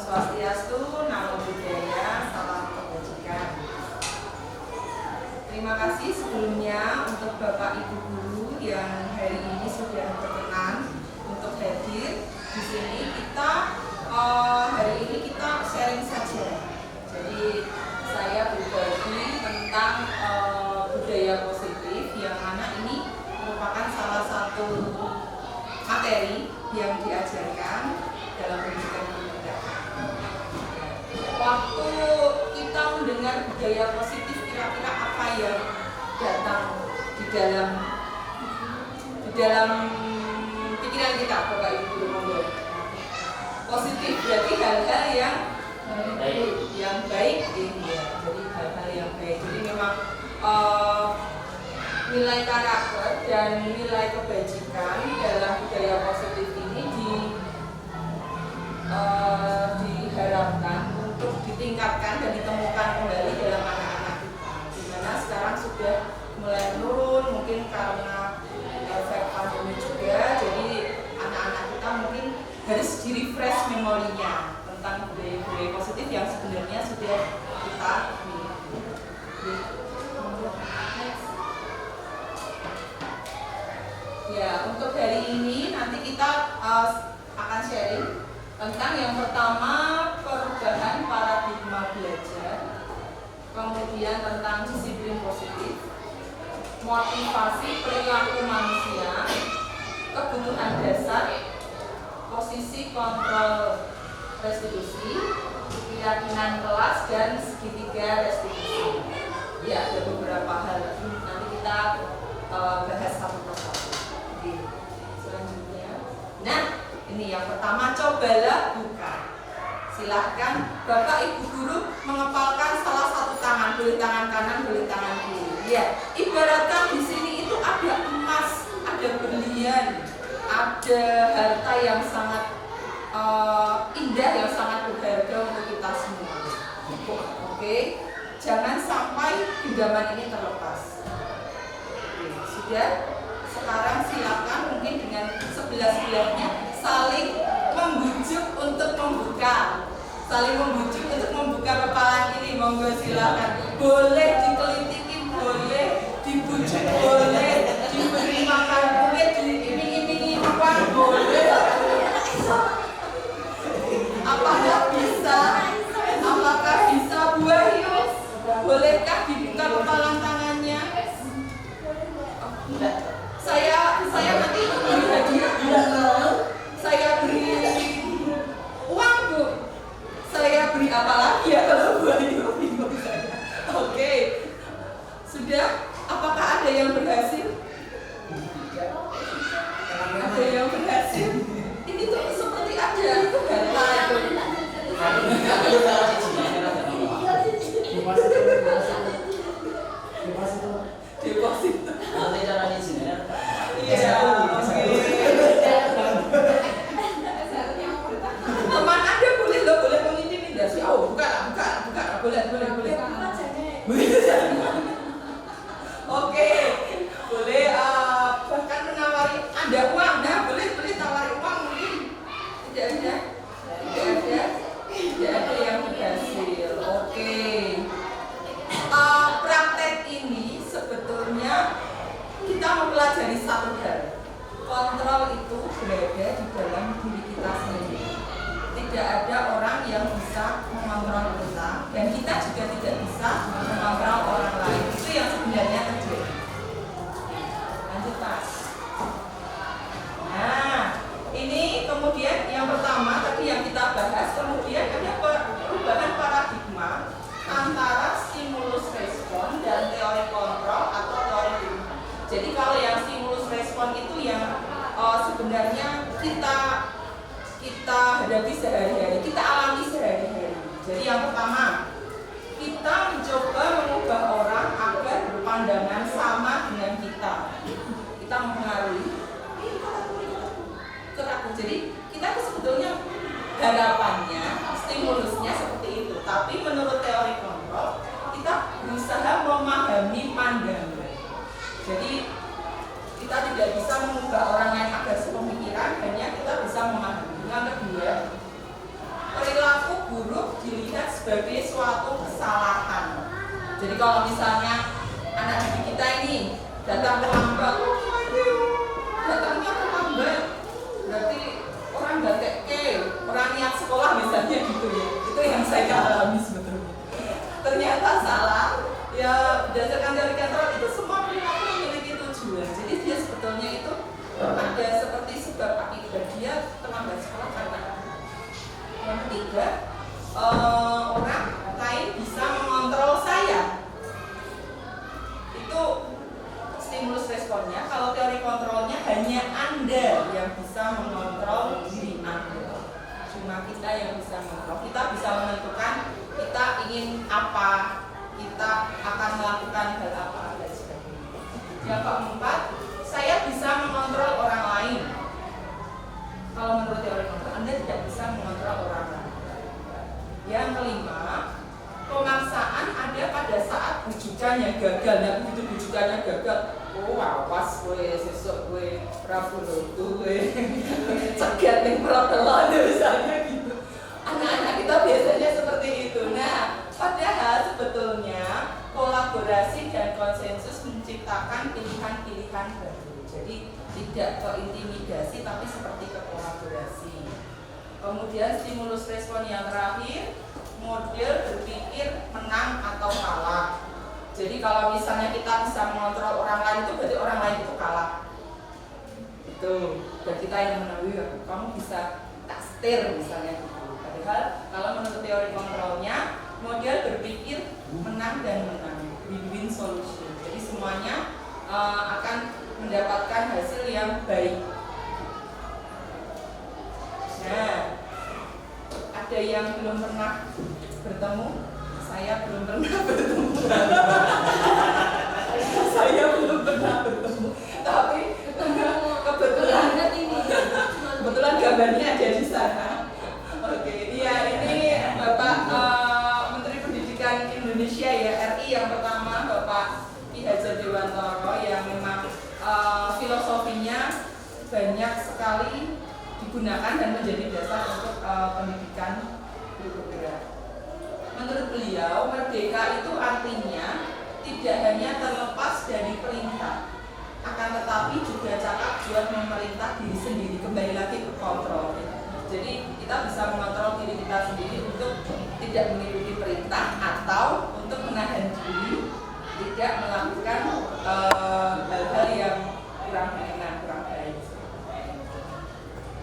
Swastiastu, Namo Buddhaya, salam kebajikan. Terima kasih sebelumnya untuk Bapak Ibu Guru yang hari ini sudah berkenan untuk hadir di sini. Hari ini kita sharing saja. Jadi saya berbagi tentang budaya positif yang mana ini merupakan salah satu materi yang diajarkan dalam pendidikan pendidikan. Waktu kita mendengar budaya positif, kira-kira apa yang datang di dalam pikiran kita, Bapak Ibu Guru? Positif berarti hal-hal yang baik, ya. Jadi hal-hal yang baik. Jadi memang nilai karakter dan nilai kebajikan dalam budaya positif ini diharapkan untuk ditingkatkan dan ditemukan kembali dalam anak-anak kita. Dimana sekarang sudah mulai menurun, mungkin karena efek pandemi juga. Jadi anak-anak kita mungkin harus di-refresh memorinya tentang budaya-budaya positif yang sebenarnya sudah kita miliki. Ya, untuk hari ini nanti kita akan sharing tentang yang pertama perubahan paradigma belajar, kemudian tentang disiplin positif, motivasi perilaku manusia, kebutuhan dasar, posisi kontrol restitusi, keyakinan kelas, dan segitiga restitusi. Ya, ada beberapa hal nanti kita bahas satu persatu. Selanjutnya, nah ini yang pertama, cobalah buka. Silahkan Bapak Ibu Guru mengepalkan salah satu tangan, boleh tangan kanan, boleh tangan kiri. Ya, ibaratkan di sini itu ada emas, ada berlian, ada harta yang sangat indah, yang sangat berharga untuk kita semua. Oke, jangan sampai genggaman ini terlepas. Oke, sudah. Sekarang silakan mungkin dengan sebelah-sebelahnya saling membujuk untuk membuka. Saling membujuk untuk membuka kepalan ini, monggo silakan. Boleh dikelitikin, boleh dibujuk, boleh diberi makan, boleh diiming-imingi uang, boleh. Apakah bisa Bu Wahyu? Bolehkah dibuka kepalan tangannya? Saya nanti beri hadiah. Saya beri uang, Bu. Saya beri apa lagi ya kalau Bu Wahyu bingung saya. Oke. Sudah? Apakah ada yang berhasil? Ada yang berhasil? Ini tuh seperti ada deposito. Nanti caranya sini. Iya. Teman Anda boleh mengintimidasi. Oh, buka, boleh. Oke, boleh bahkan menawari Anda uang. Nah, boleh tawari uang mungkin. Tidak ada yang berhasil. Oke. Praktek ini sebetulnya kita mempelajari satu hal. Kontrol itu berada di dalam diri kita sendiri. Tidak ada orang yang bisa mengontrol kita, dan kita juga tidak bisa mengontrol orang lain. Itu yang sebenarnya terjadi. Lanjut, Pak. Nah, ini kemudian yang pertama tadi yang kita bahas, kemudian ada perubahan paradigma antara stimulus respon dan teori kontrol atau teori pilihan. Jadi kalau yang stimulus respon itu yang sebenarnya kita hadapi sehari-hari, kita alami sehari-hari. Jadi yang pertama, kita mencoba mengubah orang agar berpandangan sama dengan kita. Kita mempengaruhi keraguan. Jadi kita tuh sebetulnya harapannya, stimulusnya seperti itu. Tapi menurut teori kontrol, kita berusaha memahami pandangan. Jadi kita tidak bisa mengubah orang lain agar sepemikiran, hanya kita bisa memahami. Yang kedua, perilaku sebagai suatu kesalahan. Jadi kalau misalnya anak didik kita ini datang terlambat, datangnya terlambat, berarti orang nggak teke, orang niat sekolah misalnya gitu ya. Itu yang saya alami sebetulnya. Ternyata salah. Ya berdasarkan teori kontrol itu semua perilaku memiliki tujuan. Jadi dia sebetulnya itu ada seperti sebab akibat dia terlambat sekolah karena yang ketiga, orang lain bisa mengontrol saya. Itu stimulus responnya. Kalau teori kontrolnya hanya Anda yang bisa mengontrol diri Anda. Cuma kita yang bisa mengontrol. Kita bisa menentukan kita ingin apa, kita akan melakukan hal apa dan sebagainya. Yang keempat, saya bisa mengontrol orang lain. Kalau menurut teori kontrol, Anda tidak bisa mengontrol orang lain. Yang kelima, pemaksaan ada pada saat bujukannya gagal. Nah, begitu bujukannya gagal, oh awas gue, sesuk gue, rabu lotu gue, cegat yang pelotelon misalnya gitu. Anak-anak kita biasanya seperti itu. Nah, padahal sebetulnya kolaborasi dan konsensus menciptakan pilihan-pilihan baru. Jadi tidak keintimidasi tapi seperti kekolaborasi. Kemudian stimulus respon yang terakhir, model berpikir menang atau kalah. Jadi kalau misalnya kita bisa mengontrol orang lain itu berarti orang lain itu kalah. Itu dan kita yang menang, kamu bisa tak setir misalnya gitu. Padahal kalau menurut teori kontrolnya, model berpikir menang dan menang, win-win solution. Jadi semuanya akan mendapatkan hasil yang baik. Nah, ada yang belum pernah bertemu, saya belum pernah bertemu. Saya belum pernah bertemu, tapi kebetulan gambarnya ada di sana. Oke, iya ini Bapak Menteri Pendidikan Indonesia ya, RI yang pertama, Bapak Ki Hajar Dewantara, yang memang filosofinya banyak sekali digunakan dan menjadi dasar untuk pendidikan bergerak. Menurut beliau, merdeka itu artinya tidak hanya terlepas dari perintah, akan tetapi juga cakap buat memerintah diri sendiri, kembali lagi ke kontrol. Jadi kita bisa mengontrol diri kita sendiri untuk tidak mengikuti perintah atau untuk menahan diri tidak melakukan hal-hal yang kurang enak, kurang baik.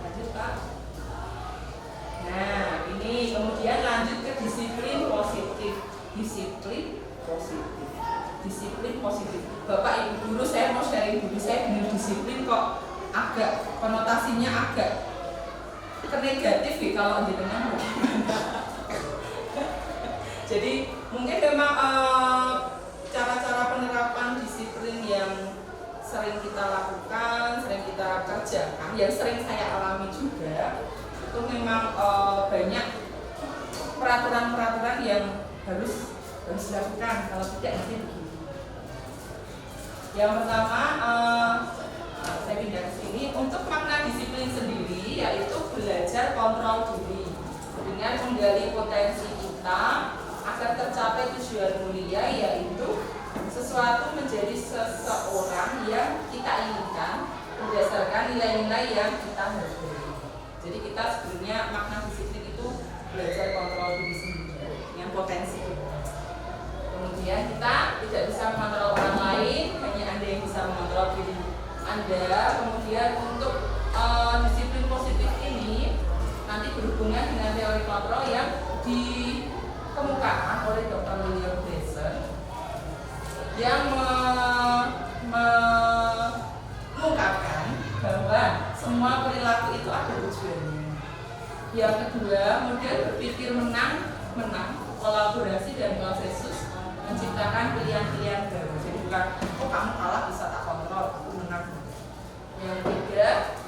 Lanjut Pak. Nah ini kemudian lanjut ke disiplin positif. Disiplin positif. Bapak Ibu guru, saya mau sharing dulu, saya benar disiplin kok agak konotasinya agak negatif ya kalau di tengah. Jadi mungkin memang cara-cara penerapan disiplin yang sering kita lakukan, sering kita kerjakan, yang sering saya alami juga, itu memang banyak peraturan-peraturan yang harus dilakukan, kalau tidak nanti begini. Yang pertama, saya pindah ke sini. Untuk makna disiplin sendiri yaitu belajar kontrol diri dengan menggali potensi kita agar tercapai tujuan mulia, yaitu sesuatu menjadi seseorang yang kita inginkan berdasarkan nilai-nilai yang kita hargai. Jadi kita sebenarnya makna disiplin itu belajar kontrol diri sendiri dengan potensi kita. Kemudian kita tidak bisa mengontrol orang lain, hanya Anda yang bisa mengontrol diri Anda. Kemudian untuk disiplin positif ini nanti berhubungan dengan teori kontrol yang dikemukakan oleh Dr. William Glasser yang mengungkapkan bahwa semua perilaku itu ada tujuannya. Yang kedua, model berpikir menang, kolaborasi dan konsensus menciptakan pilihan-pilihan baru. Jadi bukan, oh kamu kalah bisa tak kontrol, aku menang. Yang ketiga,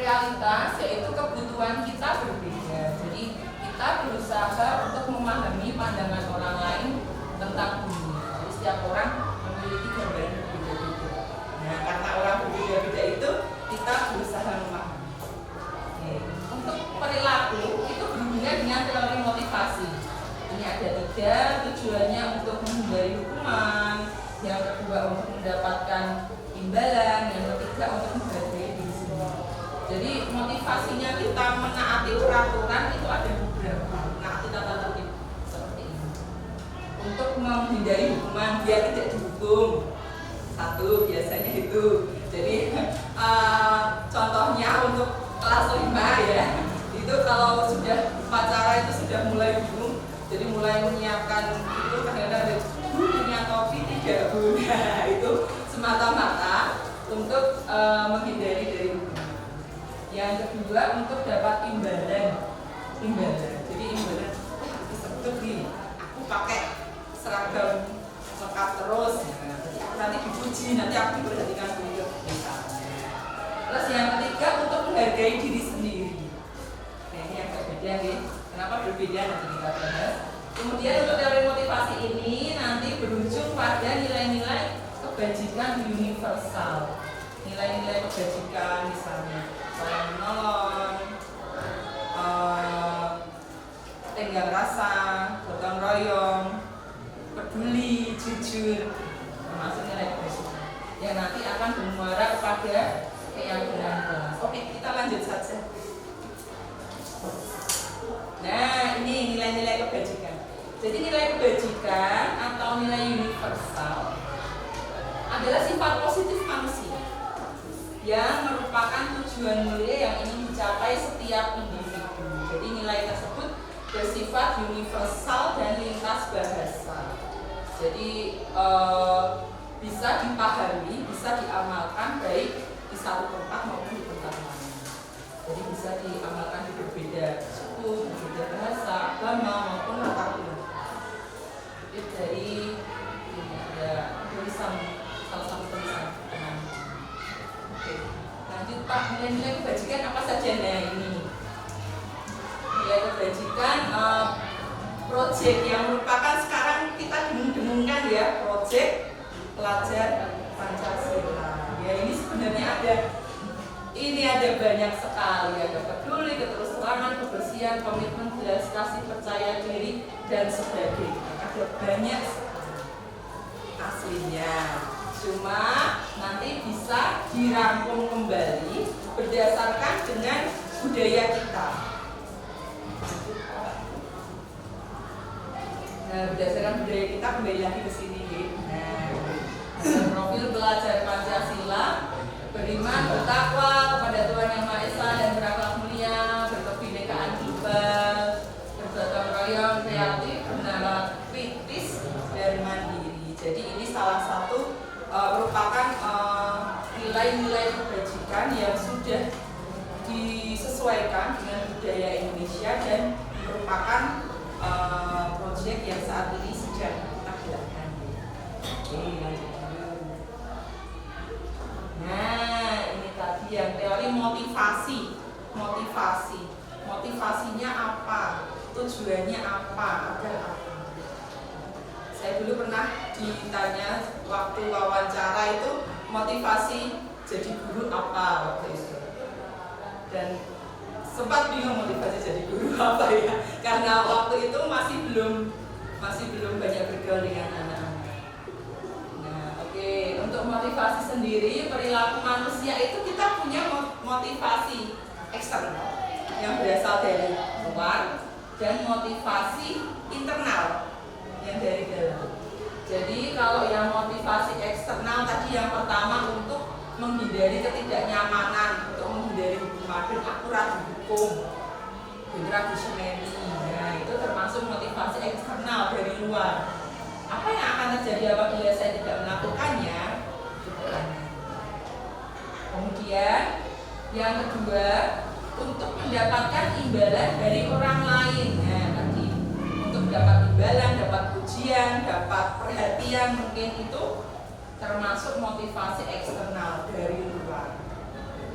realitas, yaitu kebutuhan kita berbeda. Jadi kita berusaha untuk memahami pandangan orang lain tentang dunia. Jadi setiap orang memiliki gambaran berbeda-beda. Nah, karena orang berbeda-beda itu kita berusaha memahami. Untuk perilaku itu berhubungan dengan teori motivasi. ada 3, tujuannya untuk menghindari hukuman, yang kedua untuk mendapatkan imbalan, yang ketiga untuk menghargai diri sendiri. Jadi motivasinya kita menaati peraturan itu ada beberapa, menaati tata tertib seperti ini. Untuk menghindari hukuman, biar tidak dihukum. 1 biasanya itu. Jadi contohnya untuk kelas 5 ya. Itu kalau sudah upacara itu sudah mulai bingung, jadi mulai menyiapkan itu kadang-kadang ada punya topi tidak guna. Itu semata-mata untuk menghindari dari hukuman. Yang kedua untuk dapat imbalan. Jadi imbalan disebut gini, aku pakai seragam lengkap terus, nanti dipuji, nanti aku diperhatikan begitu misalnya. Terus yang ketiga untuk menghargai diri sendiri. Nah ini yang berbeda nih. Kenapa berbeda nanti kita bahas. Kemudian untuk teori motivasi ini nanti berujung pada nilai-nilai kebajikan universal. Nilai-nilai kebajikan misalnya saling menolong, tenggang rasa, gotong royong, peduli, jujur, termasuk nilai kebajikan yang nanti akan bermuara kepada keyakinan kelas. Oke, kita lanjut saja. Nah, ini nilai-nilai kebajikan. Jadi nilai kebajikan atau nilai universal adalah sifat positif manusia yang merupakan tujuan mulia yang ingin dicapai setiap individu. Jadi nilai tersebut bersifat universal dan lintas bahasa. Jadi bisa dipahami, bisa diamalkan baik di satu tempat maupun di tempat lain. Jadi bisa diamalkan di berbeda suku, berbeda bahasa, agama maupun latar belakang. Itu dari ini ada tulisan, salah satu tulisan teman. Oke, lanjut Pak, nilai-nilai kebajikan apa saja? Nah ini nilai kebajikan proyek yang merupakan sekarang kita dengung-dengungkan ya, proyek pelajar Pancasila. Ya ini sebenarnya ada banyak sekali, ada peduli, keterus-terangan, kebersihan, komitmen, belas kasih, percaya diri dan sebagainya. Ada banyak aslinya. Cuma nanti bisa dirangkum kembali berdasarkan dengan budaya kita. Nah, berdasarkan budaya kita kembali lagi ke sini. Nah, profil pelajar Pancasila beriman, bertakwa kepada Tuhan Yang Maha Esa dan berakhlak mulia, berkebinekaan global, bergotong royong, kreatif, bernalar kritis dan mandiri. Jadi ini salah satu merupakan nilai-nilai kebajikan yang sudah disesuaikan dengan budaya Indonesia dan merupakan proyek yang saat ini sedang kita jalankan. Nah, ini tadi yang teori motivasinya apa, tujuannya apa, agar apa. Saya dulu pernah ditanya waktu wawancara itu motivasi jadi guru apa waktu itu, dan sempat bingung motivasi jadi guru apa ya, karena waktu itu masih belum banyak bergaul dengan anak-anak. Nah, oke, untuk motivasi sendiri, perilaku manusia itu kita punya motivasi eksternal yang berasal dari luar dan motivasi internal yang dari dalam. Jadi kalau yang motivasi eksternal tadi yang pertama untuk menghindari ketidaknyamanan, untuk menghindari hukuman, dan aku ragu hukum, ragu semedi. Nah itu termasuk motivasi eksternal dari luar. Apa yang akan terjadi apabila saya tidak melakukannya? Kemudian yang kedua, untuk mendapatkan imbalan dari orang lain. Nah tadi untuk dapat imbalan, dapat pujian, dapat perhatian, mungkin itu termasuk motivasi eksternal dari luar.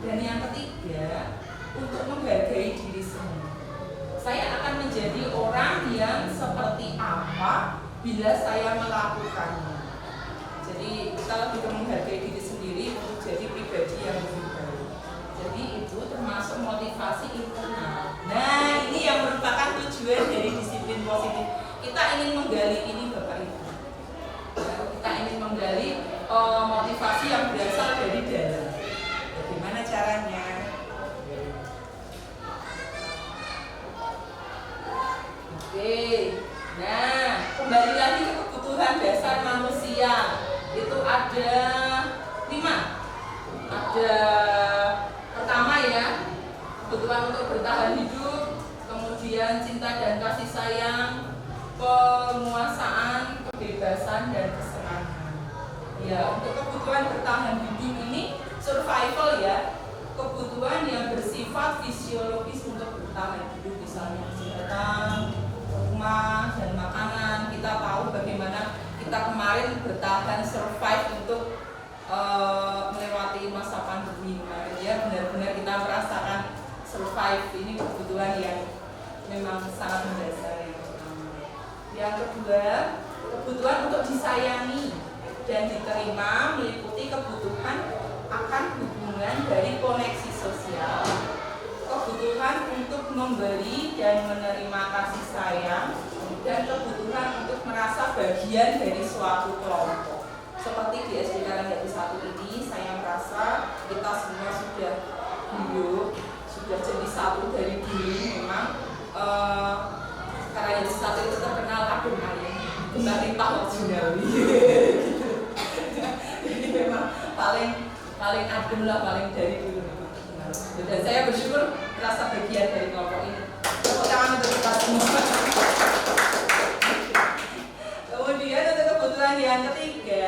Dan yang ketiga, untuk menghargai diri sendiri. Saya akan menjadi orang yang seperti apa bila saya melakukannya. Jadi kita lebih menghargai diri sendiri untuk jadi pribadi yang lebih baik. Jadi itu termasuk motivasi internal. Nah ini yang merupakan tujuan dari disiplin positif kita ingin menggali ini Bapak Ibu. Kita ingin menggali motivasi yang berasal dari dalam. Bagaimana caranya? Oke, nah kembali lagi ke kebutuhan dasar manusia. Itu ada 5. Ada pertama ya, kebutuhan untuk bertahan hidup, kemudian cinta dan kasih sayang, penguasaan, kebebasan, dan kesenangan. Ya, untuk kebutuhan bertahan hidup ini survival ya, kebutuhan yang bersifat fisiologis untuk bertahan hidup, misalnya kesehatan, rumah, dan makanan. Kita tahu bagaimana kita kemarin bertahan survive untuk melewati masa pandemi kemarin ya, benar-benar kita merasakan survive. Ini kebutuhan yang memang sangat mendasar. Yang kedua, kebutuhan untuk disayangi dan diterima meliputi kebutuhan akan hubungan dari koneksi sosial, kebutuhan untuk memberi dan menerima kasih sayang, dan kebutuhan untuk merasa bagian dari suatu kelompok. Seperti di SD Karangjati 1 ini, saya merasa kita semua sudah hidup, sudah jadi satu dari dulu. Memang Karangjati 1 itu terkenal adem ayem, kembali tahun Jinawi. Jadi memang paling adem lah, paling dari dulu. Dan saya bersyukur merasa bagian dari kelompok ini. Tepuk tangan untuk kita semua. Kemudian untuk kebutuhan yang ketiga,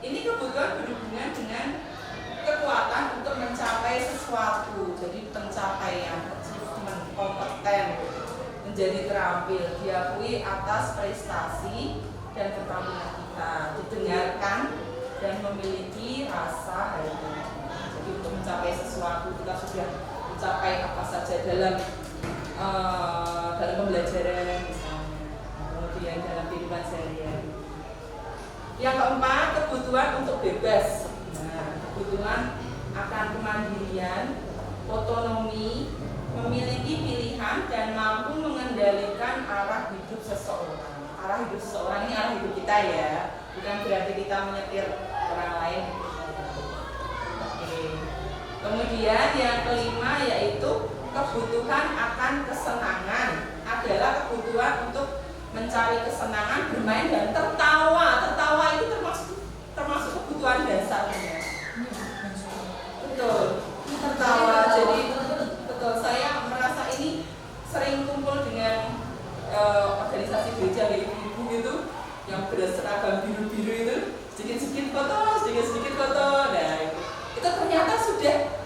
ini kebutuhan berhubungan dengan kekuatan untuk mencapai sesuatu. Jadi pencapaian, achievement, kompeten, menjadi terampil, diakui atas prestasi dan keterampilan kita, didengarkan dan memiliki rasa harga. Jadi untuk mencapai sesuatu kita sudah mencapai apa saja dalam pembelajaran misalnya, kemudian dalam kehidupan sehari-hari. Yang keempat, kebutuhan untuk bebas. Nah, kebutuhan akan kemandirian, otonomi, memiliki pilihan dan mampu mengendalikan arah hidup seseorang. Arah hidup seseorang ini arah hidup kita ya, bukan berarti kita menyetir orang lain. Oke. Kemudian yang kelima yaitu kebutuhan akan kesenangan, adalah kebutuhan untuk mencari kesenangan, bermain dan tertawa. Tertawa itu termasuk kebutuhan dasarnya. Betul. Tertawa. Jadi betul, saya merasa ini sering kumpul dengan organisasi gereja kayak ibu-ibu gitu yang berseragam biru-biru itu, sedikit-sedikit foto. Nah, itu ternyata sudah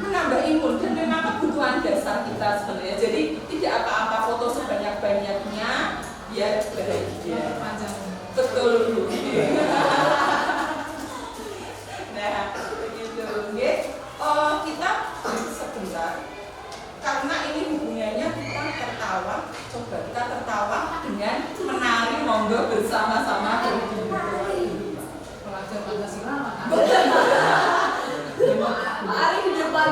menambah imun dan memang kebutuhan dasar kita sebenarnya. Jadi tidak apa-apa foto sebanyak-banyaknya biar bahagia. Betul. Nah, begitu. Kita sebentar karena ini hubungannya kita tertawa. Coba kita tertawa dengan menari monggo bersama-sama Pelajar Pancasila. Mari di depan.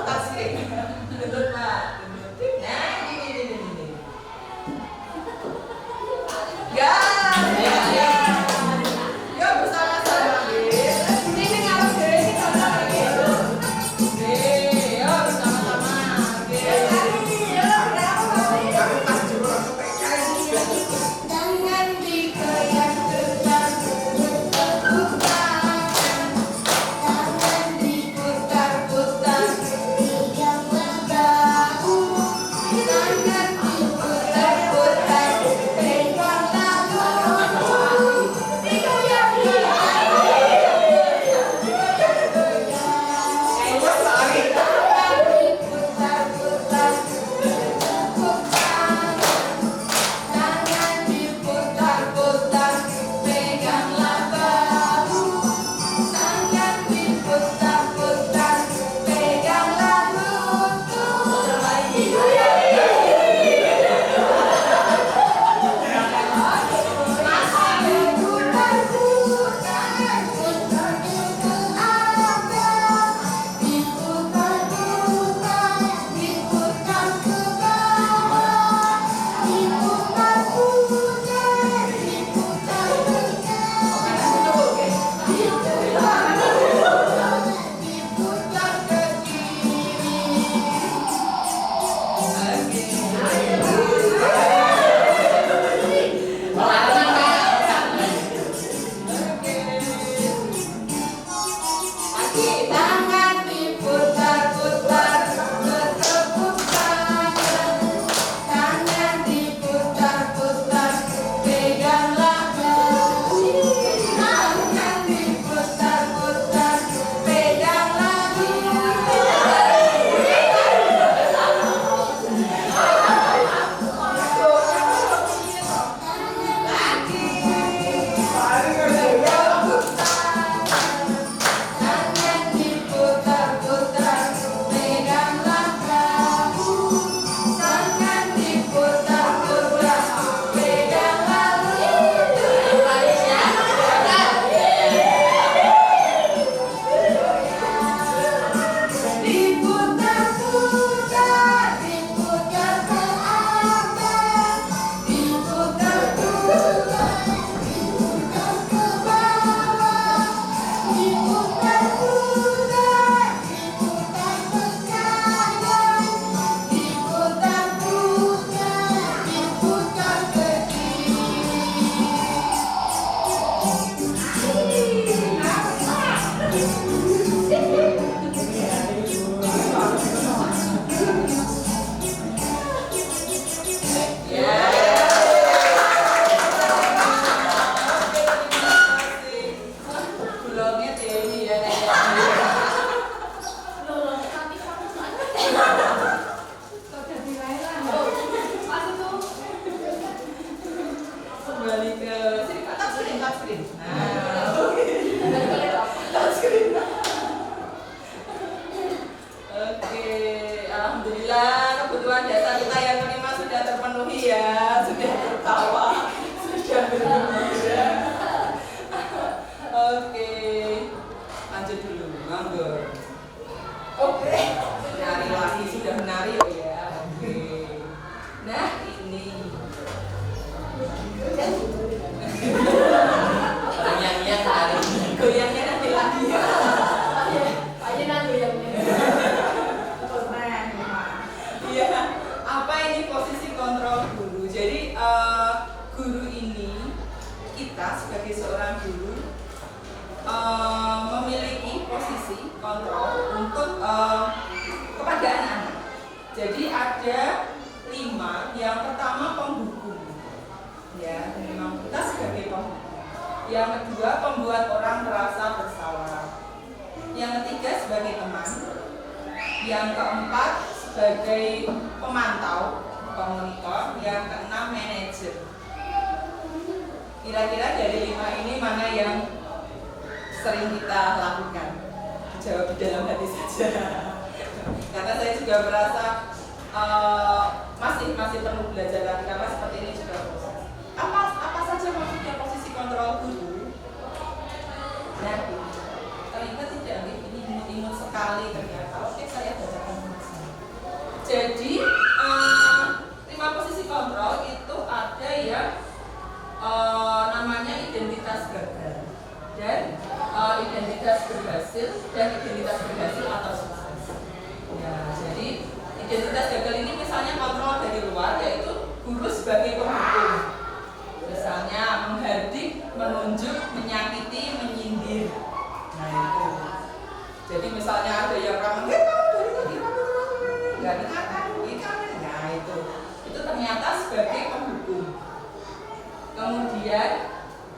Tasik. Betul Pak. Nah, ini. Gas. Alhamdulillah kebutuhan dasar kita yang kelima sudah terpenuhi ya, sudah tertawa, sudah bergembira. Oke, lanjut dulu, monggo. Oke, menari lagi, sudah menari oh ya. Oke, nah ini goyangnya hari ini, goyangnya nanti lagi ya. Aja nanti goyangnya. Iya, apa ini posisi kontrol guru? Jadi guru ini, kita sebagai seorang guru memiliki posisi kontrol untuk kepada anak-anak. Jadi ada 5. Yang pertama pembuku, ya, memang kita sebagai pembuku. Yang kedua pembuat orang merasa bersalah. Yang ketiga sebagai teman. Yang keempat sebagai pemantau, pemonitor. Yang keenam manajer. Kira-kira dari 5 ini mana yang sering kita lakukan? Jawab di dalam hati saja. Karena saya juga merasa masih perlu belajar lagi, karena seperti ini juga proses. Apa saja maksudnya posisi kontrol guru? Nah, terlihat tidak ini imut-imut sekali ternyata. Oke, saya bacakan tulisannya. Jadi 5 posisi kontrol itu ada yang namanya identitas gagal dan identitas berhasil dan identitas berhasil atau sukses. Ya, jadi identitas gagal ini misalnya kontrol dari luar, yaitu guru sebagai pemhukum. Misalnya menghardik, menunjuk, menyakiti, menyindir. Nah itu. Jadi misalnya ada yang ramah, kamu dari tadi nggak dengarkan, nah itu ternyata sebagai pemhukum. Kemudian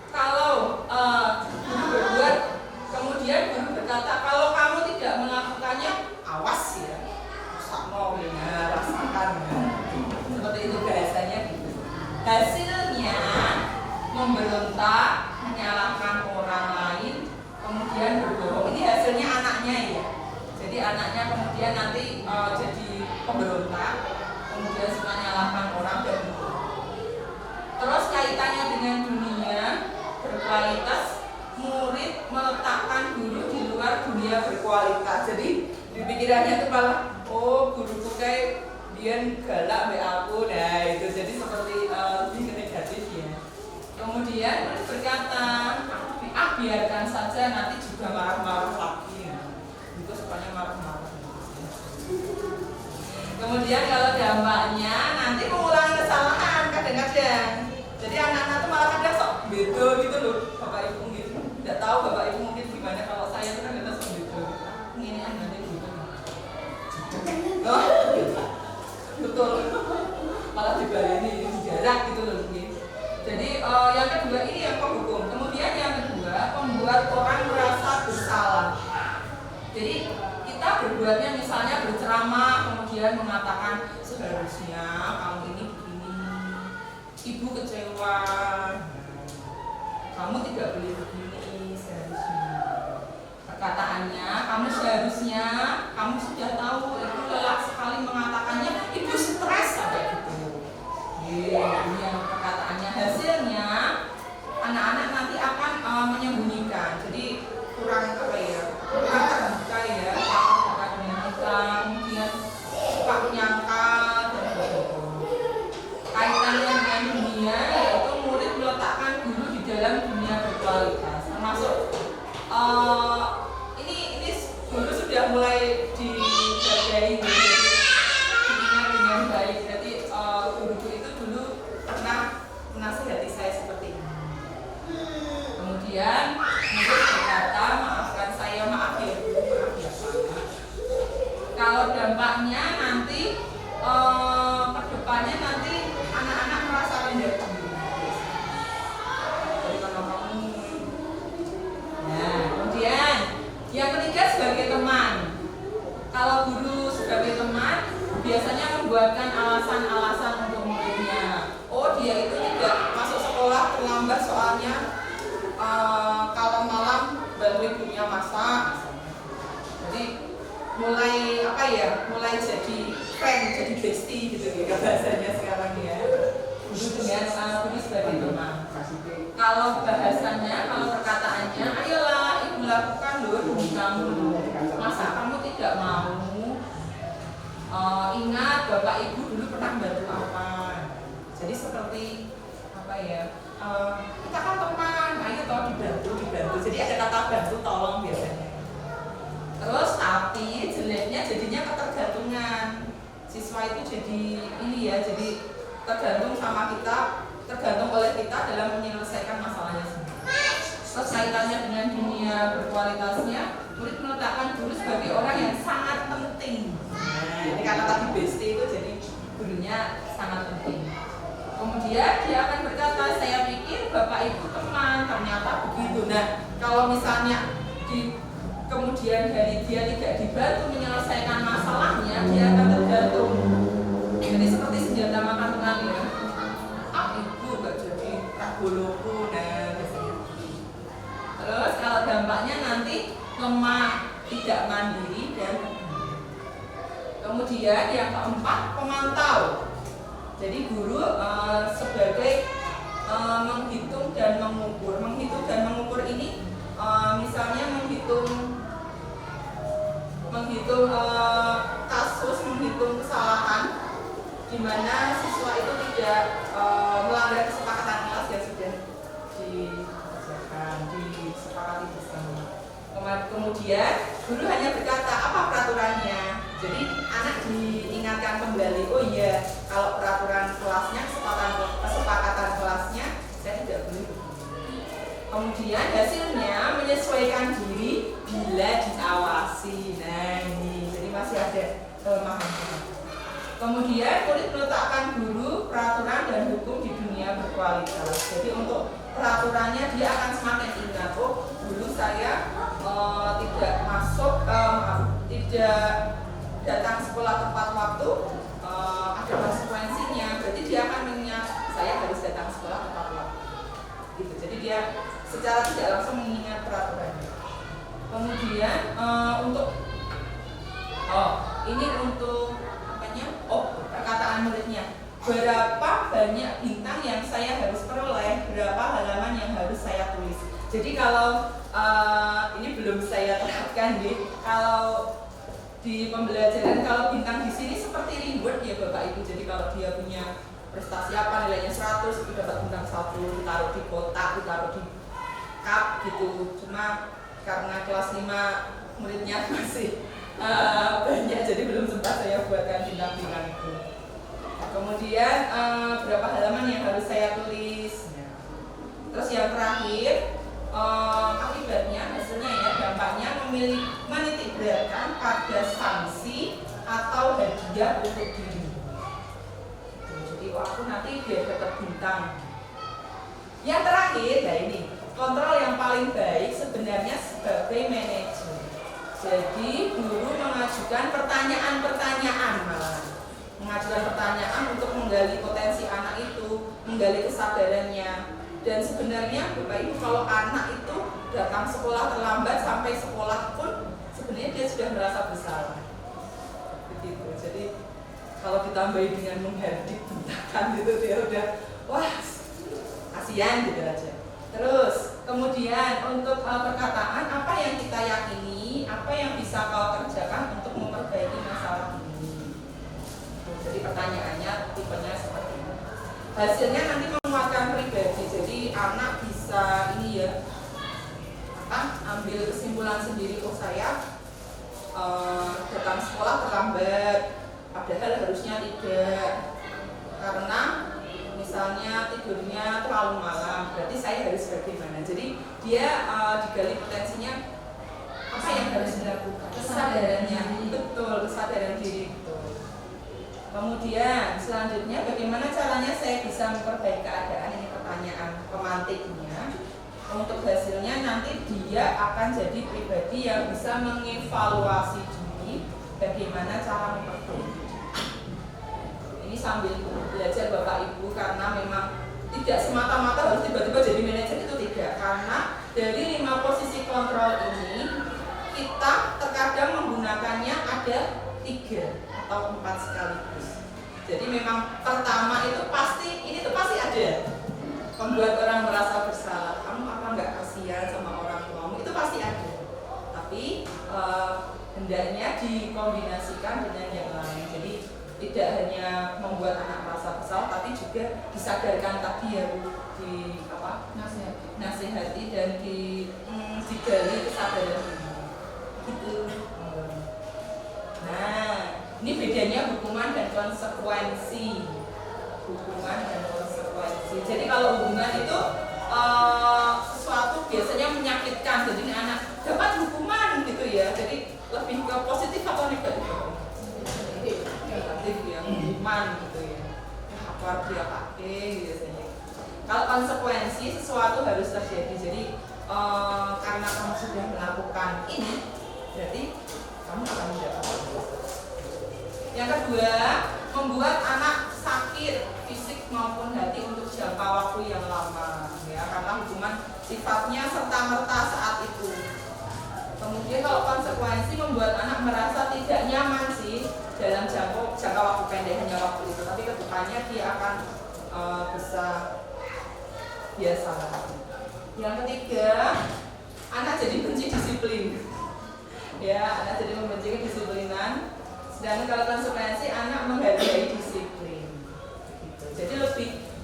kalau guru berbuat, kemudian guru berkata kalau kamu tidak melakukannya, awas ya, sakno ya, rasakan ya. Seperti itu bahasanya gitu. Hasilnya memberontak, menyalahkan orang lain, kemudian berbohong. Ini hasilnya anaknya ya. Jadi anaknya kemudian nanti jadi pemberontak, kemudian suka menyalahkan orang dan berbohong. Terus kaitannya dengan dunia berkualitas, murid meletakkan guru di luar dunia berkualitas. Jadi di pikirannya itu malah, oh guruku kayak dia galak be aku, nah itu jadi seperti lebih negatif ya. Kemudian murid berkata, biarkan saja, nanti juga marah-marah lagi ya. Itu sukanya marah-marah. Kemudian kalau dampaknya nanti mengulangi kesalahan kadang-kadang. Jadi anak-anak tuh malah kadang sok beda gitu loh, bapak ibu gitu. Tidak tahu bapak ibu mungkin gimana, kalau saya tuh kan kadang sok beda. Ini nanti gitu. Oh, betul. Malah dibaleni jarak gitu loh. Jadi yang kedua ini yang penghukum. Kemudian yang kedua membuat orang merasa bersalah. Jadi kita berbuatnya misalnya berceramah, kemudian mengatakan seharusnya kamu ini begini, ibu kecewa, kamu tidak boleh begini seharusnya. Perkataannya, kamu seharusnya, kamu sudah tahu, ibu lelah sekali mengatakannya, ibu stres sampai gitu. Ini yang perkataannya. Hasilnya anak-anak nanti akan menyembunyikan. Jadi kurang apa ya? Kurang terbuka ya. Terbuka dengan kita, kemudian suka menyangkal dan berbohong. Kaitannya dengan dunia yaitu murid meletakkan guru di dalam dunia berkualitas. Termasuk ini guru sudah mulai dijagai dengan baik. Jadi guru itu dulu pernah menasihati saya seperti ini. Kemudian murid berkata, maafkan saya, maaf ya Pak. Kalau dampaknya nanti kedepannya nanti anak-anak merasa rendah diri. Jadi kalau kamu, nah kemudian yang ketiga sebagai teman. Kalau guru sebagai teman biasanya membuatkan alasan-alasan untuk muridnya. Oh dia itu tidak masuk sekolah terlambat soalnya kalau malam bantu ibunya masak. Jadi mulai apa ya? Mulai jadi friend, jadi bestie gitu ya bahasanya sekarang ya. Guru dengan guru sebagai teman. Kalau bahasanya, kalau perkataannya, ayolah ibu lakukan loh demi kamu. Masa kamu tidak mau? Ingat bapak ibu dulu pernah bantu apa? Jadi seperti apa ya? Kita kan teman, ayo toh dibantu. Jadi ada kata bantu tolong biasanya. Terus tapi jeleknya jadinya ketergantungan. Siswa itu jadi ini ya, jadi tergantung sama kita, tergantung oleh kita dalam menyelesaikan masalahnya sendiri. Terus kaitannya dengan dunia berkualitasnya, murid meletakkan guru sebagai orang yang sangat penting. Nah, ini karena tadi bestie itu jadi gurunya sangat penting. Kemudian dia akan berkata, saya pikir bapak ibu teman, ternyata begitu. Nah, kalau misalnya kemudian dari dia tidak dibantu menyelesaikan masalahnya, dia akan tergantung. Jadi seperti senjata makan tulang ya. Ibu gak jadi ragoloku, nah biasanya. Terus kalau dampaknya nanti lemah, tidak mandiri dan kemudian yang keempat pemantau. Jadi guru sebagai menghitung dan mengukur. Menghitung dan mengukur ini misalnya menghitung kasus, menghitung kesalahan di mana siswa itu tidak melanggar kesepakatan kelas yang sudah disepakati bersama. Kemudian guru hanya berkata apa peraturannya. Jadi anak diingatkan kembali, oh iya kalau peraturan kelasnya, kesepakatan kelasnya saya tidak boleh. Kemudian hasilnya menyesuaikan diri bila diawasi. Nah ini, jadi masih ada kelemahan. Kemudian murid meletakkan guru, peraturan dan hukum di dunia berkualitas. Jadi untuk peraturannya dia akan semakin ingat. Oh dulu saya tidak datang sekolah tepat waktu, ada konsekuensinya. Berarti dia akan mengingat saya harus datang sekolah tepat waktu. Gitu. Jadi dia secara tidak langsung mengingat peraturannya. Kemudian ini untuk perkataan muridnya. Berapa banyak bintang yang saya harus peroleh, berapa halaman yang harus saya tulis. Jadi kalau ini belum saya terapkan kalau di pembelajaran, kalau bintang di sini seperti reward ya Bapak Ibu. Jadi kalau dia punya prestasi apa nilainya 100 itu dapat bintang 1, ditaruh di kotak, ditaruh di cup gitu. Cuma karena kelas 5 muridnya masih banyak, jadi belum sempat saya buatkan bintang-bintang itu. Kemudian berapa halaman yang harus saya tulis. Terus yang terakhir akibatnya, hasilnya ya, dampaknya menitik beratkan pada sanksi atau hadiah untuk diri. Jadi aku nanti biar dapat bintang. Yang terakhir, nah ini kontrol yang paling baik sebenarnya sebagai manajer. Jadi guru mengajukan pertanyaan-pertanyaan, mengajukan pertanyaan untuk menggali potensi anak itu, menggali kesadarannya. Dan sebenarnya Bapak Ibu, kalau anak itu datang sekolah terlambat sampai sekolah pun sebenarnya dia sudah merasa bersalah. Begitu. Jadi kalau ditambahi dengan menghardik bentakan gitu, dia udah wah kasihan gitu aja. Terus kemudian untuk perkataan, apa yang kita yakini, apa yang bisa kau kerjakan untuk memperbaiki masalah ini. Jadi pertanyaannya tipenya seperti ini. Hasilnya nanti menguatkan pribadi. Jadi anak bisa ini ya, ambil kesimpulan sendiri. Oh saya datang sekolah terlambat, padahal harusnya tidak, karena misalnya tidurnya terlalu malam, berarti saya harus bagaimana. Jadi dia digali potensinya, apa yang harus dilakukan, kesadarannya, betul, kesadaran diri. Kemudian selanjutnya bagaimana caranya saya bisa memperbaiki keadaan, ini pertanyaan pemantiknya. Untuk hasilnya nanti dia akan jadi pribadi yang bisa mengevaluasi diri bagaimana cara memperbaiki. Ini sambil belajar Bapak Ibu, karena memang tidak semata-mata harus tiba-tiba jadi manajer, itu tidak. Karena dari 5 posisi kontrol ini kita terkadang menggunakannya ada 3 atau atau 4 sekaligus. Jadi memang pertama itu pasti ada membuat orang merasa bersalah. Kamu apa nggak kasihan sama orang tuamu, itu pasti ada. Tapi hendaknya dikombinasikan dengan yang lain. Jadi tidak hanya membuat anak merasa bersalah, tapi juga disadarkan tadi ya Bu, di apa? Nasihati dan digali kesadaran gitu. Nah, ini bedanya hukuman dan konsekuensi. Hukuman dan konsekuensi. Jadi kalau hubungan itu sesuatu biasanya menyakitkan, jadi anak dapat hukuman gitu ya. Jadi lebih ke positif atau negatif? Negatif ya, hukuman gitu ya. Apa harus dia pakai biasanya. Kalau konsekuensi sesuatu harus terjadi. Jadi karena kamu sudah melakukan ini, berarti kamu akan mendapatkan. Yang kedua, membuat anak sakit fisik maupun hati untuk jangka waktu yang lama, ya, karena hukuman sifatnya serta-merta saat itu. Kemudian kalau konsekuensi membuat anak merasa tidak nyaman sih dalam jangka waktu pendek, hanya waktu itu, tapi kedepannya dia akan bisa biasa. Yang ketiga, anak jadi benci disiplin. Ya, anak jadi membenci kedisiplinan. Sedangkan kalau konsekuensi anak menghargai disiplin. Gitu. Jadi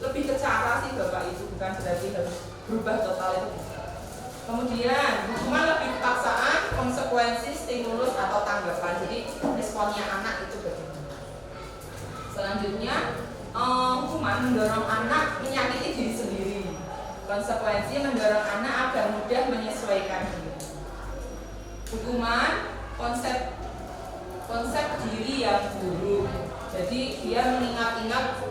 lebih ke cara sih Bapak Ibu, bukan berarti harus berubah total itu. Kemudian hukuman lebih paksaan, konsekuensi, stimulus atau tanggapan. Jadi responnya anak itu bagaimana. Selanjutnya hukuman mendorong anak menyakiti diri sendiri. Konsekuensi mendorong anak agar mudah menyesuaikan diri. Hukuman konsep diri yang buruk. Jadi dia mengingat-ingat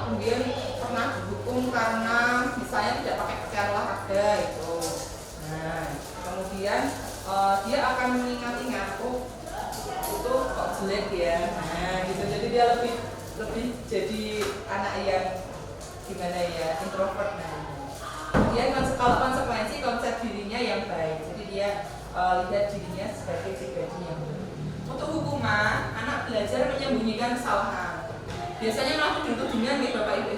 kemudian pernah dihukum karena misalnya tidak pakai pakaian olahraga itu. Nah, kemudian dia akan mengingat-ingat, oh itu kok jelek ya. Nah, gitu. Jadi dia lebih jadi anak yang gimana ya, introvert. Nah, kemudian kalau konsekuensi konsep dirinya yang baik. Jadi dia lihat dirinya sebagai pribadi yang baik. Untuk hukuman, anak belajar menyembunyikan kesalahan. Biasanya melakukan tudingan gitu Bapak Ibu.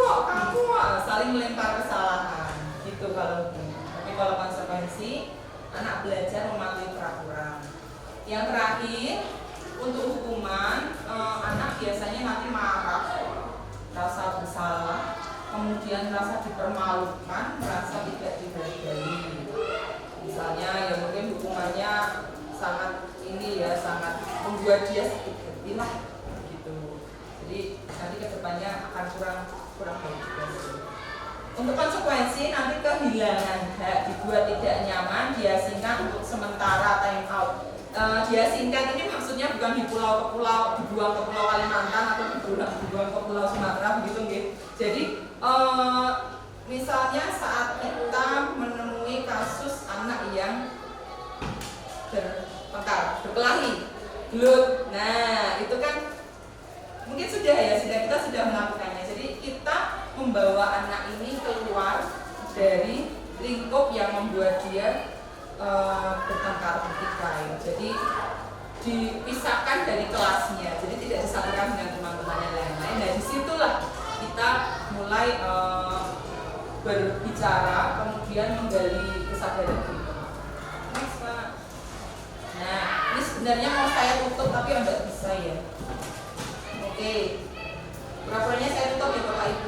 Kamu saling melempar kesalahan. Gitu kalau hukuman. Tapi kalau konsekuensi, anak belajar mematuhi peraturan. Yang terakhir, untuk hukuman, anak biasanya nanti marah, rasa bersalah, kemudian merasa dipermalukan, merasa tidak dihargai. Misalnya ya mungkin hukumannya sangat sangat membuat dia sakit hati lah gitu. Jadi nanti kedepannya akan kurang baik juga. Untuk konsekuensi nanti kehilangan hak, dibuat tidak nyaman, diasingkan untuk sementara, time out. Diasingkan ini maksudnya bukan di pulau ke pulau, dibuang ke pulau Kalimantan atau dibuang ke pulau Sumatera begitu nggih. Jadi misalnya saat kita menemui kasus anak yang berkelahi, gelut. Nah, itu kan mungkin kita sudah melakukannya. Jadi kita membawa anak ini keluar dari lingkup yang membuat dia bertengkar, bertikai. Jadi dipisahkan dari kelasnya. Jadi tidak disatukan dengan teman-temannya lain-lain. Dan disitulah kita mulai berbicara, kemudian menggali kesadaran diri. Next, Pak. Nah, ini sebenarnya mau saya tutup tapi enggak bisa ya. Oke. Pura-puranya saya tutup ya Bapak Ibu.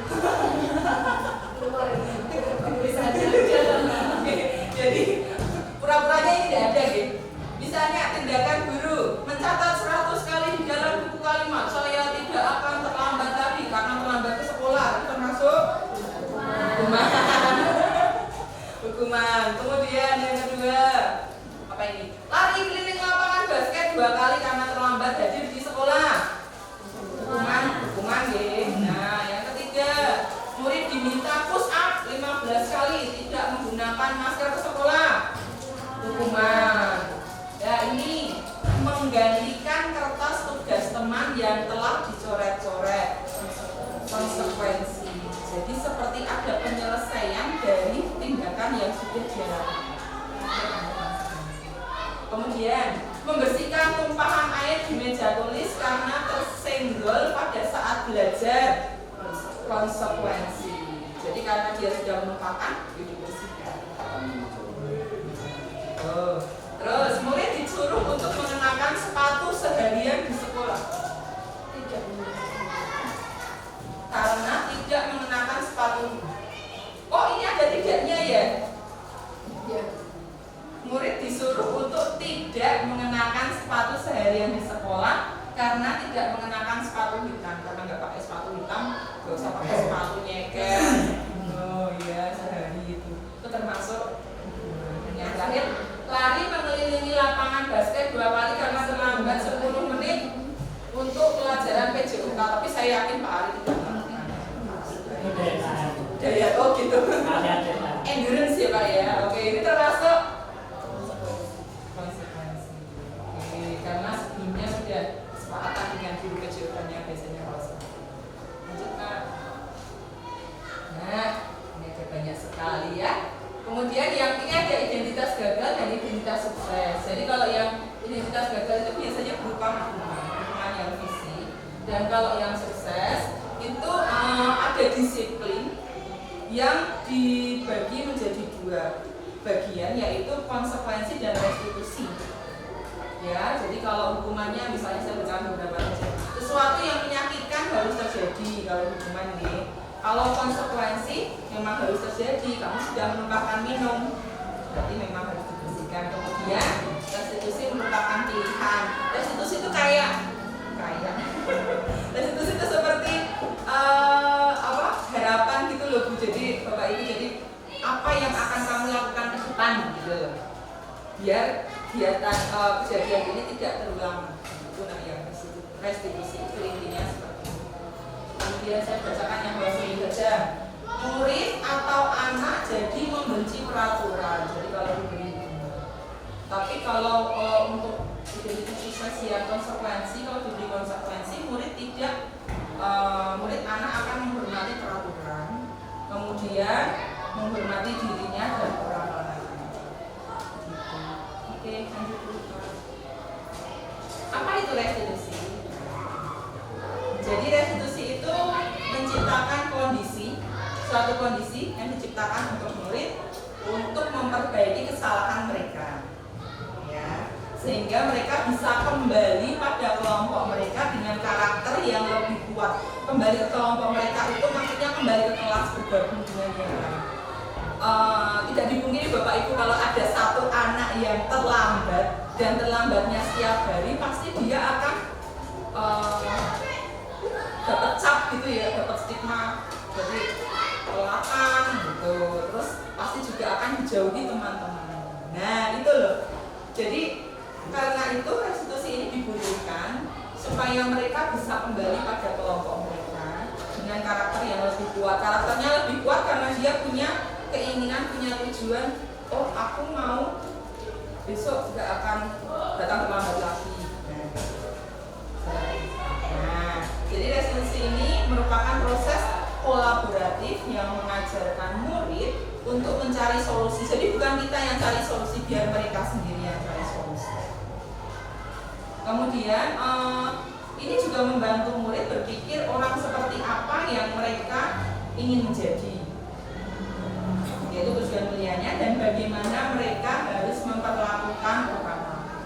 Bisa aja. Jadi pura-puranya ini tidak ada gitu. Misalnya tindakan guru mencatat 100 kali di dalam buku kalimat, saya tidak akan terlambat lagi karena terlambat ke sekolah. Itu termasuk hukuman. Kemudian yang kedua, apa ini? Lari keliling lapangan basket 2 kali karena terlambat hadir di sekolah. Hukuman ya. Nah, yang ketiga, murid diminta push up 15 kali tidak menggunakan masker ke sekolah. Hukuman. Ya, ini menggantikan kertas tugas teman yang telah dicoret-coret. Konsekuensi. Jadi seperti ada penyelesaian dari tindakan yang sudah dilakukan. Kemudian membersihkan tumpahan air di meja tulis karena tersenggol pada saat belajar. Konsekuensi. Jadi karena dia sudah menumpahkan, dia dibersihkan. Terus murid disuruh untuk mengenakan sepatu seharian di sekolah. Tidak menggunakan. Karena tidak mengenakan sepatu. Oh, ini ada tidaknya ya? Ya. Murid disuruh untuk tidak mengenakan sepatu seharian di sekolah karena tidak mengenakan sepatu hitam. Karena nggak pakai sepatu hitam, nggak usah pakai sepatu nyeker. Oh iya, sehari itu termasuk. Yang terakhir, lari mengelilingi lapangan basket 2 kali karena terlambat 10 menit untuk pelajaran PJUK. Tapi saya yakin Pak Ari tidak melakukan. Daya gitu. Endurance ya Pak ya. Oke, ini termasuk konsekuensi. Oke, karena sebelumnya sudah kesepakatan dengan guru PJUK-nya biasanya harus. Lanjut Pak. Nah, ini ada banyak sekali ya. Kemudian yang ini ada identitas gagal dan identitas sukses. Jadi kalau yang identitas gagal itu biasanya berupa hubungan yang fisik. Dan kalau yang sukses itu ada disiplin yang dibagi menjadi 2 bagian, yaitu konsekuensi dan restitusi. Ya, jadi kalau hukumannya misalnya saya bacakan beberapa saja. Sesuatu yang menyakitkan harus terjadi kalau hukuman ini. Kalau konsekuensi memang harus terjadi, kamu sudah menumpahkan minum, berarti memang harus dibersihkan. Kemudian restitusi merupakan pilihan. Restitusi itu kayak restitusi itu seperti harapan gitu loh Bu. Jadi Bapak Ibu, jadi apa yang akan kamu lakukan ke depan gitu loh. Biar kejadian ini tidak terulang. Itu namanya restitusi. Itu intinya seperti itu. Kemudian saya bacakan yang bawah ini saja. Murid atau anak jadi membenci peraturan. Jadi kalau diberi, tapi kalau untuk identitas sukses ya konsekuensi, kalau diberi konsekuensi murid tidak, murid anak akan menghormati peraturan, kemudian menghormati dirinya dan orang lain. Gitu. Oke, lanjut dulu. Apa itu restitusi? Jadi restitusi itu menciptakan suatu kondisi yang diciptakan untuk murid untuk memperbaiki kesalahan mereka, ya, sehingga mereka bisa kembali pada kelompok mereka dengan karakter yang lebih kuat. Kembali ke kelompok mereka itu maksudnya kembali ke kelas, bergabung dengan yang lain. Tidak dipungkiri Bapak Ibu, kalau ada satu anak yang terlambat dan terlambatnya setiap hari, pasti dia akan dapat cap gitu ya, dapat stigma, jadi pelakan gitu, terus pasti juga akan dijauhi teman-teman. Nah itu loh, jadi karena itu restitusi ini dibutuhkan supaya mereka bisa kembali pada kelompok mereka dengan karakter yang lebih kuat. Karakternya lebih kuat karena dia punya keinginan, punya tujuan. Oh, aku mau besok gak akan datang terlambat lagi. Nah, jadi restitusi ini merupakan proses kolaboratif yang mengajarkan murid untuk mencari solusi. Jadi bukan kita yang cari solusi, biar mereka sendiri yang cari solusi. Kemudian ini juga membantu murid berpikir orang seperti apa yang mereka ingin menjadi, yaitu tujuan kuliahnya dan bagaimana mereka harus memperlakukan orang lain.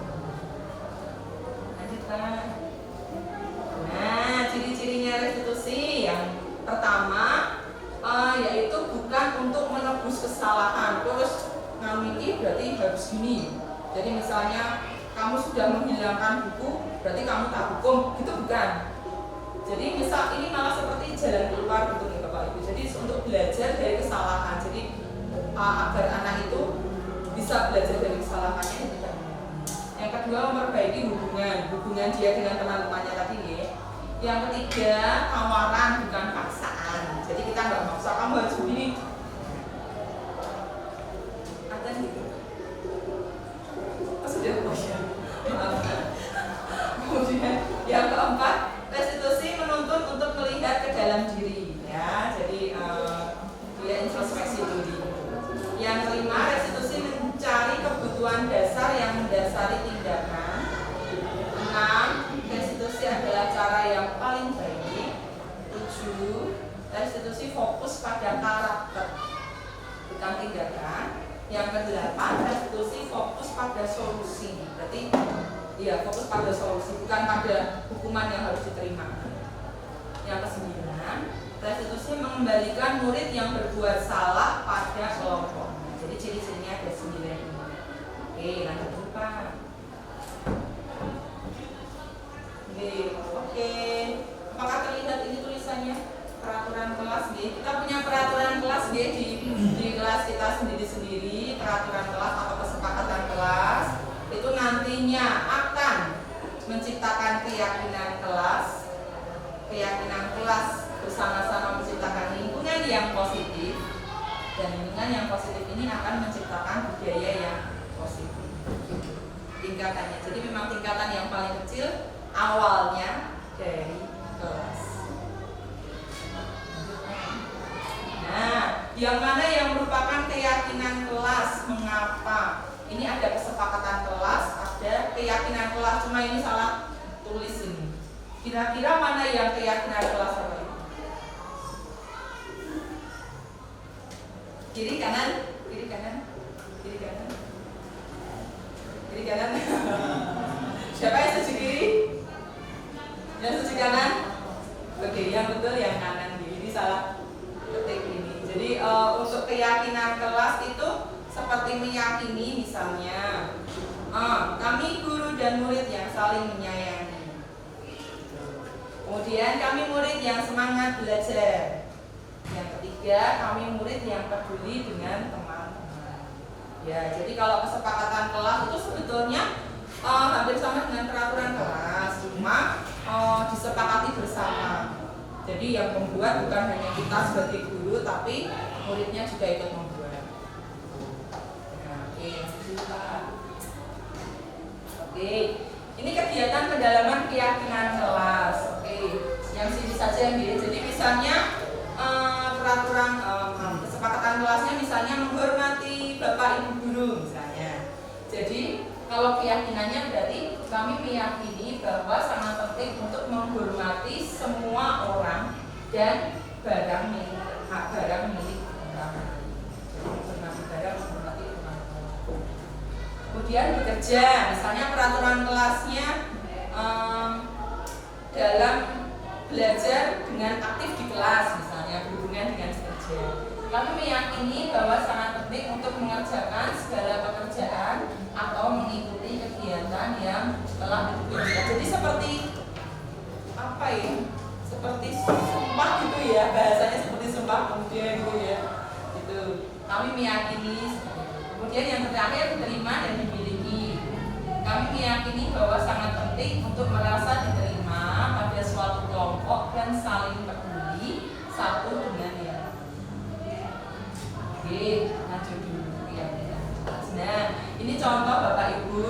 Lanjutkan. Nah, ciri-cirinya restitusi yang pertama yaitu bukan untuk menebus kesalahan. Terus ngamiti berarti harus gini. Jadi misalnya kamu sudah menghilangkan buku, berarti kamu tak hukum, gitu bukan. Jadi misal ini malah seperti jalan keluar gitu nih Bapak Ibu. Jadi untuk belajar dari kesalahan. Jadi agar anak itu bisa belajar dari kesalahannya. Yang kedua, memperbaiki hubungan dia dengan teman-temannya tadi ya. Yang ketiga, tawaran bukan paksaan. Jadi kita nggak maksa kamu harus begini. Ada gitu. Sudah ya. Kemudian yang keempat, restitusi menuntut untuk melihat ke dalam diri, ya. Jadi dia introspeksi diri. Yang kelima, restitusi mencari kebutuhan dasar yang mendasari tindakan. restitusi fokus pada karakter, bukan tindakan. Yang ke-8, restitusi fokus pada solusi. Berarti ya fokus pada solusi, bukan pada hukuman yang harus diterima. Yang ke-9, restitusi mengembalikan murid yang berbuat salah pada kelompoknya. Jadi ciri-cirinya ada 9 ini. Oke, lanjut Pak. Oke. Apakah terlihat ini tulisannya? Peraturan kelas G. Kita punya peraturan kelas G di kelas kita sendiri-sendiri. Peraturan kelas atau kesepakatan kelas itu nantinya akan menciptakan keyakinan kelas bersama-sama menciptakan lingkungan yang positif, dan lingkungan yang positif ini akan menciptakan budaya yang positif. Tingkatannya, jadi memang tingkatan yang paling kecil awalnya dari kelas. Nah, yang mana yang merupakan keyakinan kelas? Mengapa? Ini ada kesepakatan kelas, ada keyakinan kelas. Cuma ini salah tulis ini. Kira-kira mana yang keyakinan kelas apa itu? Kiri kanan, kiri kanan, kiri kanan, kiri kanan. Siapa yang setuju kiri? Yang setuju kanan? Oke, yang betul yang kanan. Ini salah ketik ini. Jadi untuk keyakinan kelas itu seperti meyakini misalnya kami guru dan murid yang saling menyayangi. Kemudian kami murid yang semangat belajar. Yang ketiga, kami murid yang peduli dengan teman-teman. Ya, jadi kalau kesepakatan kelas itu sebetulnya hampir sama dengan peraturan kelas, cuma disepakati bersama. Jadi yang membuat bukan hanya kita sebagai guru, tapi muridnya juga ikut membuat. Nah, oke, ini kegiatan pendalaman keyakinan kelas. Oke, yang sini saja yang dia. Jadi misalnya peraturan kesepakatan kelasnya misalnya menghormati bapak ibu guru misalnya. Jadi kalau keyakinannya berarti kami meyakini bahwa sangat penting untuk menghormati semua orang dan barang milik orang. Menghormati barang, menghormati orang. Kemudian bekerja, misalnya peraturan kelasnya dalam belajar dengan aktif di kelas, misalnya berhubungan dengan bekerja. Kami meyakini bahwa sangat penting untuk mengerjakan segala pekerjaan atau mengikuti kegiatan yang telah ditentukan. Jadi seperti apa ya? Seperti sumpah gitu ya, bahasanya seperti sumpah kemudian gitu ya. Itu kami meyakini. Kemudian yang terakhir diterima dan dimiliki. Kami meyakini bahwa sangat penting untuk merasa diterima pada suatu kelompok dan saling peduli satu dengan yang lain. Oke, lanjut dulu ya. Nah, ini contoh Bapak Ibu.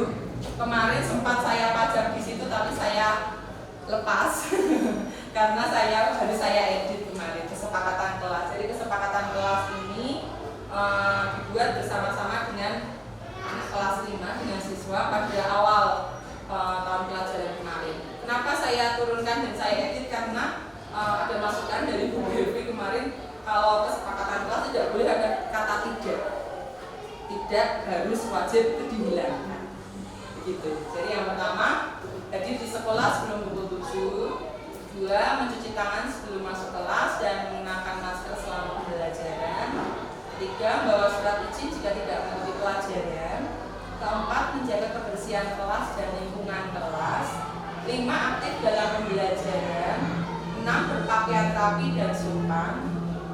Kemarin sempat saya pajang di situ, tapi saya lepas karena harus saya edit kemarin kesepakatan kelas. Jadi kesepakatan kelas ini dibuat bersama-sama dengan anak kelas 5 dengan siswa pada awal tahun pelajaran kemarin. Kenapa saya turunkan dan saya edit? Karena ada masukan dari Bu Devi kemarin kalau kesepakatan kelas tidak boleh ada kata tidak harus wajib itu dihilangkan. Begitu. Jadi yang pertama, hadir di sekolah sebelum pukul 7. 2. Mencuci tangan sebelum masuk kelas dan menggunakan masker selama pembelajaran. 3. Membawa surat izin jika tidak mengikuti pelajaran. 4. Menjaga kebersihan kelas dan lingkungan kelas. 5. Aktif dalam pembelajaran. 6. Berpakaian rapi dan sopan.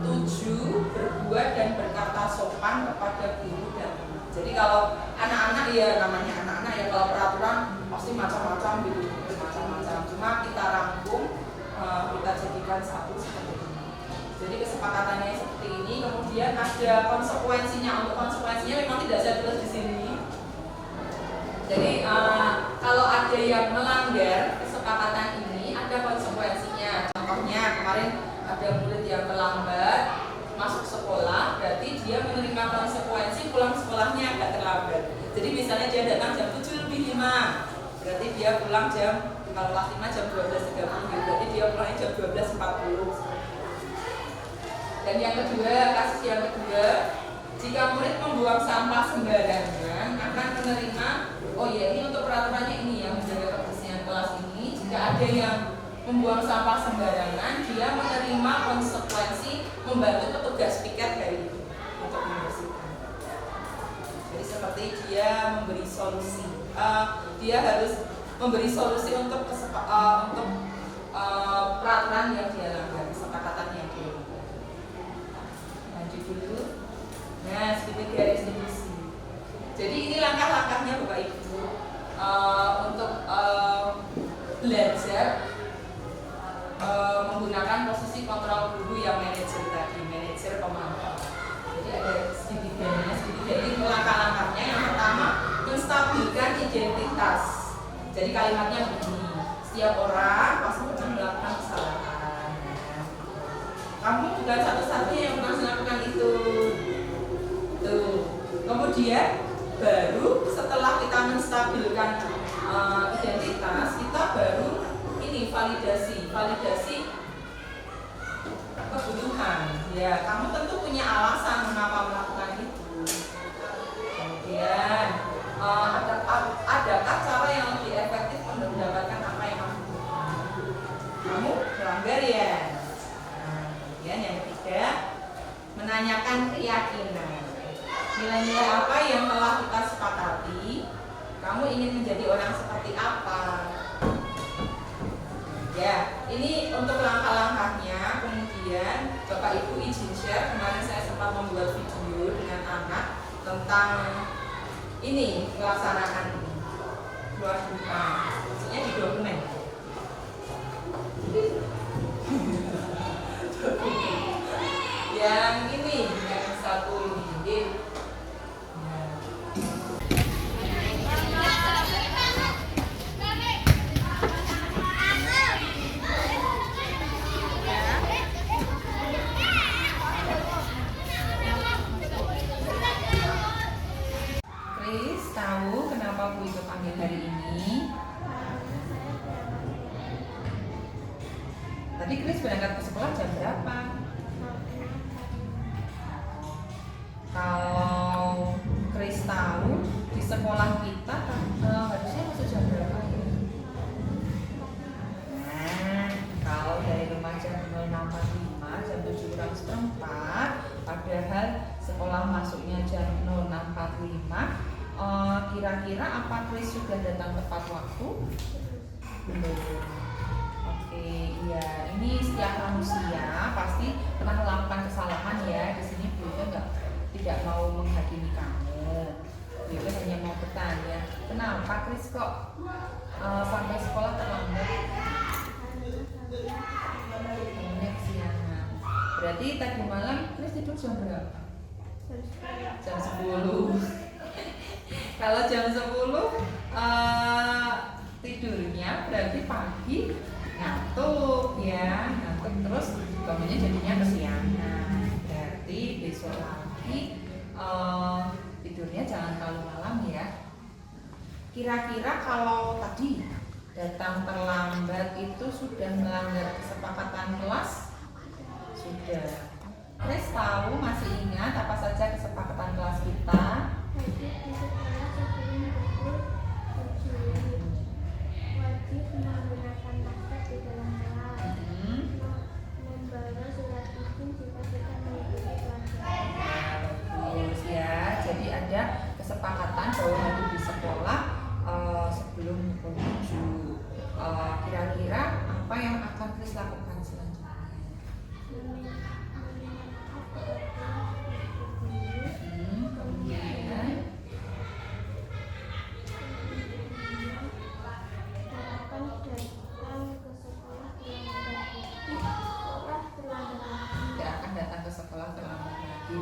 7. Berbuat dan berkata sopan kepada guru dan teman. Jadi kalau anak-anak ya namanya anak-anak ya, kalau peraturan pasti macam-macam gitu, macam-macam. Cuma kita rangkum, kita jadikan satu seperti ini. Jadi kesepakatannya seperti ini. Kemudian ada konsekuensinya. Untuk konsekuensinya memang tidak saya tulis di sini. Jadi kalau ada yang melanggar kesepakatan ini ada konsekuensinya. Contohnya kemarin ada murid yang terlambat masuk sekolah, berarti dia menerima konsekuensi pulang sekolahnya agak terlambat. Jadi misalnya dia datang jam 7:05, berarti dia pulang jam, kalau kelas 5 jam 12:30, berarti dia pulangnya jam 12:40. Dan yang kedua, kasus yang kedua, jika murid membuang sampah sembarangan akan menerima, oh ya ini untuk peraturannya ini yang menjaga kebersihan kelas ini. Jika ada yang membuang sampah sembarangan, dia menerima konsekuensi membantu petugas piket hari itu untuk membersihkan. Jadi seperti dia memberi solusi, dia harus memberi solusi untuk peraturan yang dia langgar, kesepakatan yang dia langgar. Lanjut dulu. Nah, segitiga restitusi. Jadi ini langkah-langkahnya Bapak Ibu untuk belajar menggunakan posisi kontrol guru yang manajer tadi, manajer pemantau. Jadi ada segitiganya, segitiga ini langkah-langkahnya. Yang pertama, menstabilkan identitas. Jadi kalimatnya begini, setiap orang pasti pernah melakukan kesalahan. Kamu bukan satu-satunya yang pernah melakukan itu. Tuh. Kemudian baru setelah kita menstabilkan identitas, kita baru ini validasi kebutuhan. Ya, kamu tentu punya alasan mengapa melakukan itu. Kemudian adakah cara yang lebih efektif untuk mendapatkan apa yang kamu butuhkan? Kamu melanggar ya. Nah, kemudian yang ketiga, menanyakan keyakinan. Nilai-nilai apa yang telah kita sepakati? Kamu ingin menjadi orang seperti apa? Ya, ini untuk langkah-langkahnya. Kemudian Bapak Ibu izin share, kemarin saya sempat membuat video dengan anak tentang ini pelaksanaan ini luar buka, maksudnya di dokumen. Yang ini, yang satu ini. Chris, tahu kenapa Bu itu panggil hari ini? Tadi Chris berangkat ke sekolah jam berapa? Kalau Chris tahu di sekolah kita harusnya masuk jam berapa ya? Nah, kalau dari rumah jam 06.45 jam 7:04, padahal sekolah masuknya jam 06.45. Kira-kira apa Chris sudah datang tepat waktu? Belum. Oke, iya. Ini setiap manusia pasti pernah melakukan kesalahan ya. Di sini Bu tidak mau menghakimi kamu. Bu hanya mau bertanya, kenapa Chris kok sampai sekolah terlambat? Kamunya kesiangan. Berarti tadi malam Chris tidur jam berapa? Jam 10. Kalau jam 10 tidurnya berarti pagi ngantuk ya, ngantuk terus bangunnya jadinya kesiangan. Berarti besok lagi tidurnya jangan terlalu malam ya. Kira-kira kalau tadi datang terlambat itu sudah melanggar kesepakatan kelas? Sudah. Chris tahu, masih ingat apa saja kesepakatan kelas kita? Wajib di sekolah sebelum pukul 7. Wajib menggunakan masker di dalam kelas. Membawa surat izin jika kita mengikuti pelajaran. Bagus ya. Jadi ada kesepakatan bahwa wajib di sekolah sebelum pukul 7. Kira-kira apa yang akan Chris lakukan selanjutnya?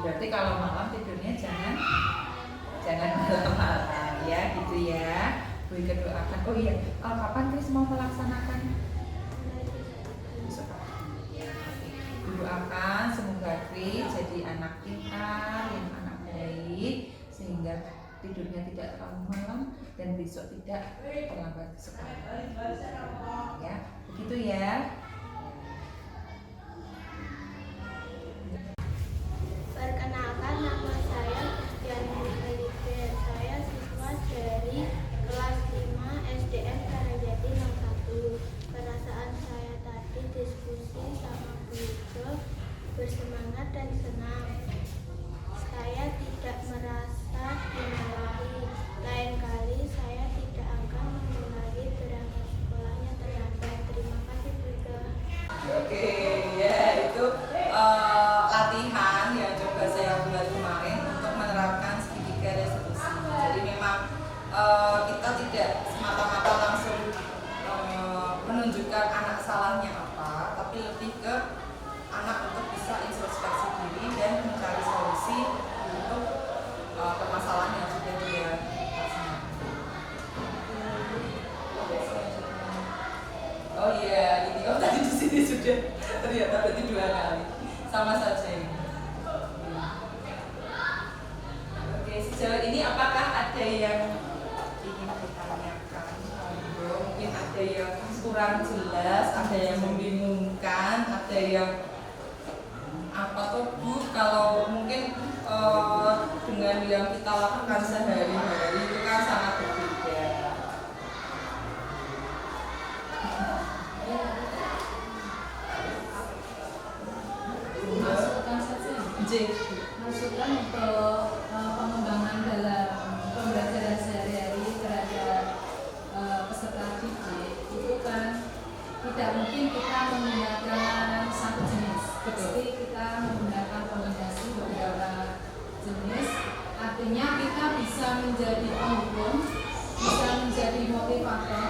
Berarti kalau malam tidurnya jangan malam-malam ya, gitu ya. Bu Ika doakan. Oh iya, kapan Chris mau melaksanakan? Besok pagi. Bu doakan semoga Chris jadi anak pintar, yang anak baik, sehingga tidurnya tidak terlalu malam dan besok tidak terlambat ke sekolah. Ya, begitu ya. berdiskusi sama Bu Yudo bersemangat dan senang. Saya tidak merasa dimarahi. Lain kali saya tidak akan mengulangi berangkat sekolahnya terlambat. Terima kasih Bu Yudo. Oke, ya itu latihan yang coba saya buat kemarin untuk menerapkan segitiga resolusi. Jadi memang kita tidak semata-mata langsung menunjukkan anak salahnya apa, tapi lebih ke anak untuk bisa introspeksi diri dan mencari solusi untuk permasalahan yang sudah dia rasakan. Oh iya, ini tadi di sini sudah ternyata berarti 2 kali, sama saja ini. Oke, sejauh ini apakah ada yang ingin ditanyakan? Mungkin ada yang kurang jelas, ada yang membingungkan, ada yang apa tuh Bu? Kalau mungkin dengan yang kita lakukan sehari-hari itu kan sangat berbeda. Masukkan saja. Masukkan untuk pengembangan dalam pembelajaran sehari-hari terhadap peserta didik itu kan tidak mungkin kita menggunakan satu jenis. Pasti kita menggunakan kombinasi beberapa jenis. Artinya kita bisa menjadi penghubung, bisa menjadi motivator,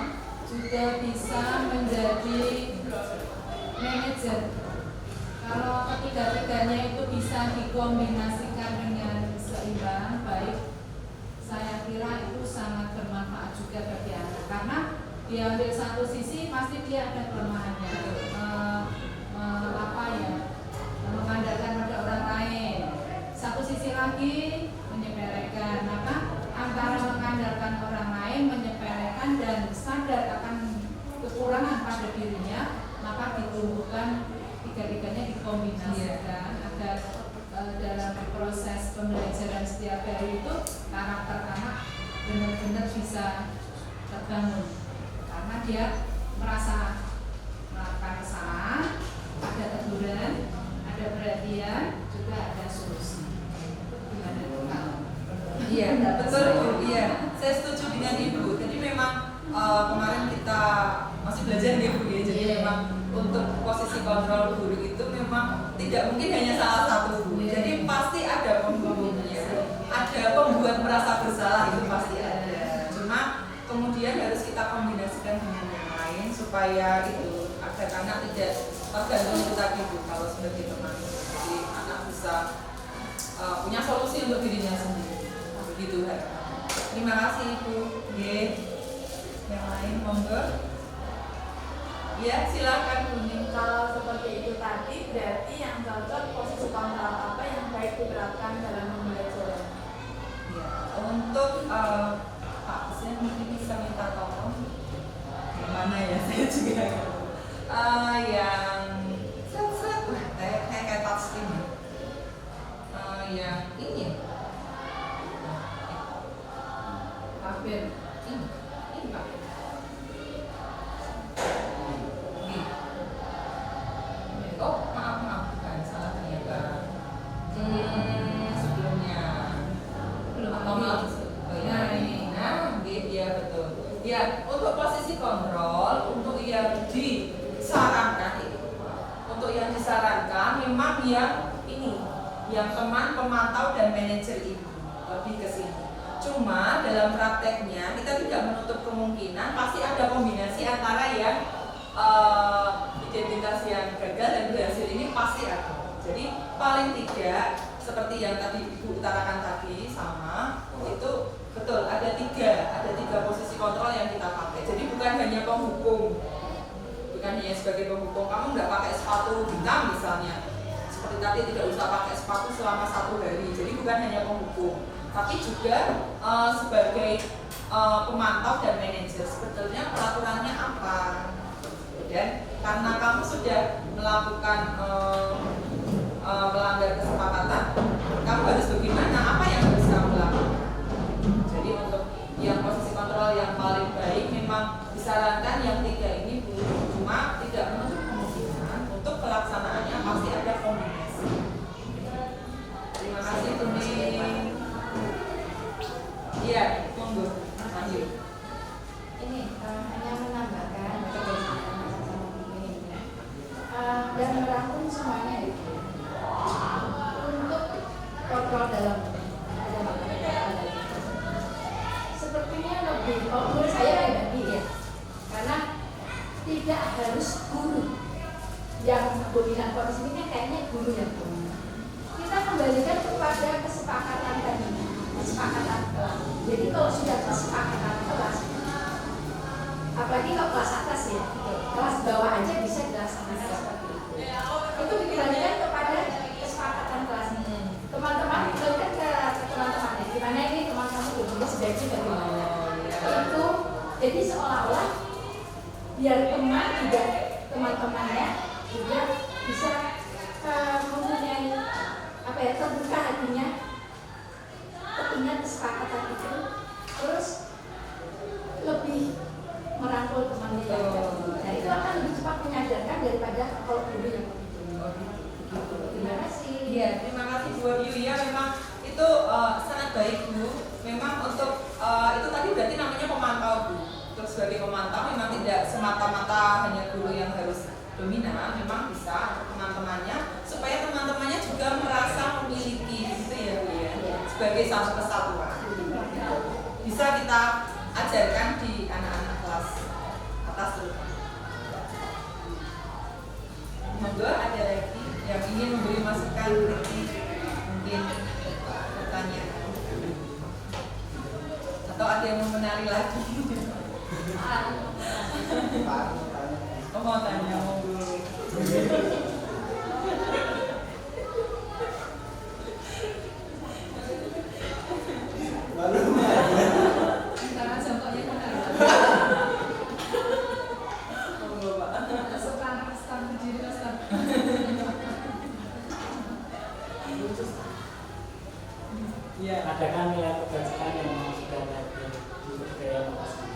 juga bisa menjadi manajer. Kalau ketiga-tiganya itu bisa dikombinasikan dengan seimbang, baik, saya kira itu sangat bermanfaat juga bagi anak. Karena diambil satu sisi pasti dia ada kelemahannya, mengandalkan pada orang lain. Satu sisi lagi menyepelekan, maka antara mengandalkan orang lain, menyepelekan dan sadar akan kekurangan pada dirinya, maka ditumbuhkan tiga-tiganya dikombinasikan agar dalam proses pembelajaran setiap hari itu karakter anak benar-benar bisa terbangun karena dia merasa melakukan kesalahan, ada teguran, ada perhatian, juga ada solusi. Gimana Kak? Iya, betul Bu. Iya, saya setuju dengan Ibu. Jadi memang kemarin kita masih belajar ya Bu ya. Jadi memang untuk posisi kontrol guru itu memang tidak mungkin hanya salah satu Bu. Jadi pasti ada pembunuhnya, ada pembuat merasa bersalah itu pasti ada. Cuma kemudian harus kita kombinasikan dengan yang lain supaya itu agar anak tidak tergantung itu tadi Bu. Kalau sebagai teman, jadi anak bisa punya solusi untuk dirinya sendiri. Begitu harapannya. Terima kasih Ibu. Yang lain monggo. Ya, silakan Buni. Kalau seperti itu tadi, berarti yang cocok posisi kontrol apa yang baik diterapkan dalam pembelajaran? Ya, untuk Pak Sen mungkin bisa minta tolong. Gimana ya? Saya juga yang kayak touchscreen. Yang ini. Kabel. Ini Pak. Oh, maaf, bukan salah ternyata. Sebelumnya belum atau malah oh ya ini. Nah, dia betul. Ya, untuk posisi kontrol, untuk yang disarankan memang yang ini, yang teman pemantau dan manajer ibu lebih ke sini. Cuma dalam prakteknya kita tidak menutup kemungkinan pasti ada kombinasi antara yang identitas yang gagal dan berhasil ini pasti ada. Jadi paling tidak seperti yang tadi Ibu utarakan tadi sama itu betul ada tiga posisi kontrol yang kita pakai. Jadi bukan hanya penghubung, bukan hanya sebagai penghubung. Kamu nggak pakai sepatu hitam misalnya, seperti tadi tidak usah pakai sepatu selama 1 hari. Jadi bukan hanya penghubung, tapi juga sebagai pemantau dan manajer. Sebetulnya peraturannya apa? Dan karena kamu sudah melakukan melanggar kesepakatan, kamu harus bagaimana? Apa yang harus kamu lakukan? Jadi untuk yang posisi kontrol yang paling baik memang disarankan yang 3 ini Bu, cuma tidak menutup kemungkinan merangkum semuanya itu untuk kontrol dalam sepertinya lebih, kalau menurut saya pribadi ya, karena tidak harus guru yang dominan. Kalau di sini kan kayaknya guru yang dominan. Kita kembalikan kepada kesepakatan tadi, kesepakatan kelas. Jadi kalau sudah kesepakatan kelas, apalagi kalau kelas atas ya, kelas bawah aja bisa dilaksanakan seperti itu. Itu dikembalikan kepada kesepakatan kelas. Teman-teman dikembalikan ke teman-teman. Gimana ini teman-teman dulunya sebaiknya bagaimana? Itu jadi seolah-olah biar teman juga teman-temannya juga bisa mempunyai apa ya, terbuka hatinya ketika kesepakatan itu, terus lebih merangkul temannya. Nah itu akan lebih cepat menyadarkan daripada kalau guru yang begitu. Terima kasih. Iya, terima kasih Bu Ayu. Ya, memang itu sangat baik Bu. Memang untuk itu tadi berarti namanya pemantau Bu. Untuk sebagai pemantau memang tidak semata-mata hanya guru yang harus dominan, memang bisa teman-temannya supaya teman-temannya juga merasa memiliki gitu ya Bu ya, sebagai satu kesatuan. Bisa kita ajarkan di anak-anak kelas atas terutama. Monggo ada lagi yang ingin memberi masukan, kritik, mungkin bertanya atau ada yang mau menari lagi. Oh, mau tanya, monggo. Karena contohnya kan Monggo Pak. setan berdiri setan. Iya. Adakan nilai kebajikan yang sudah ada di budaya Makassar.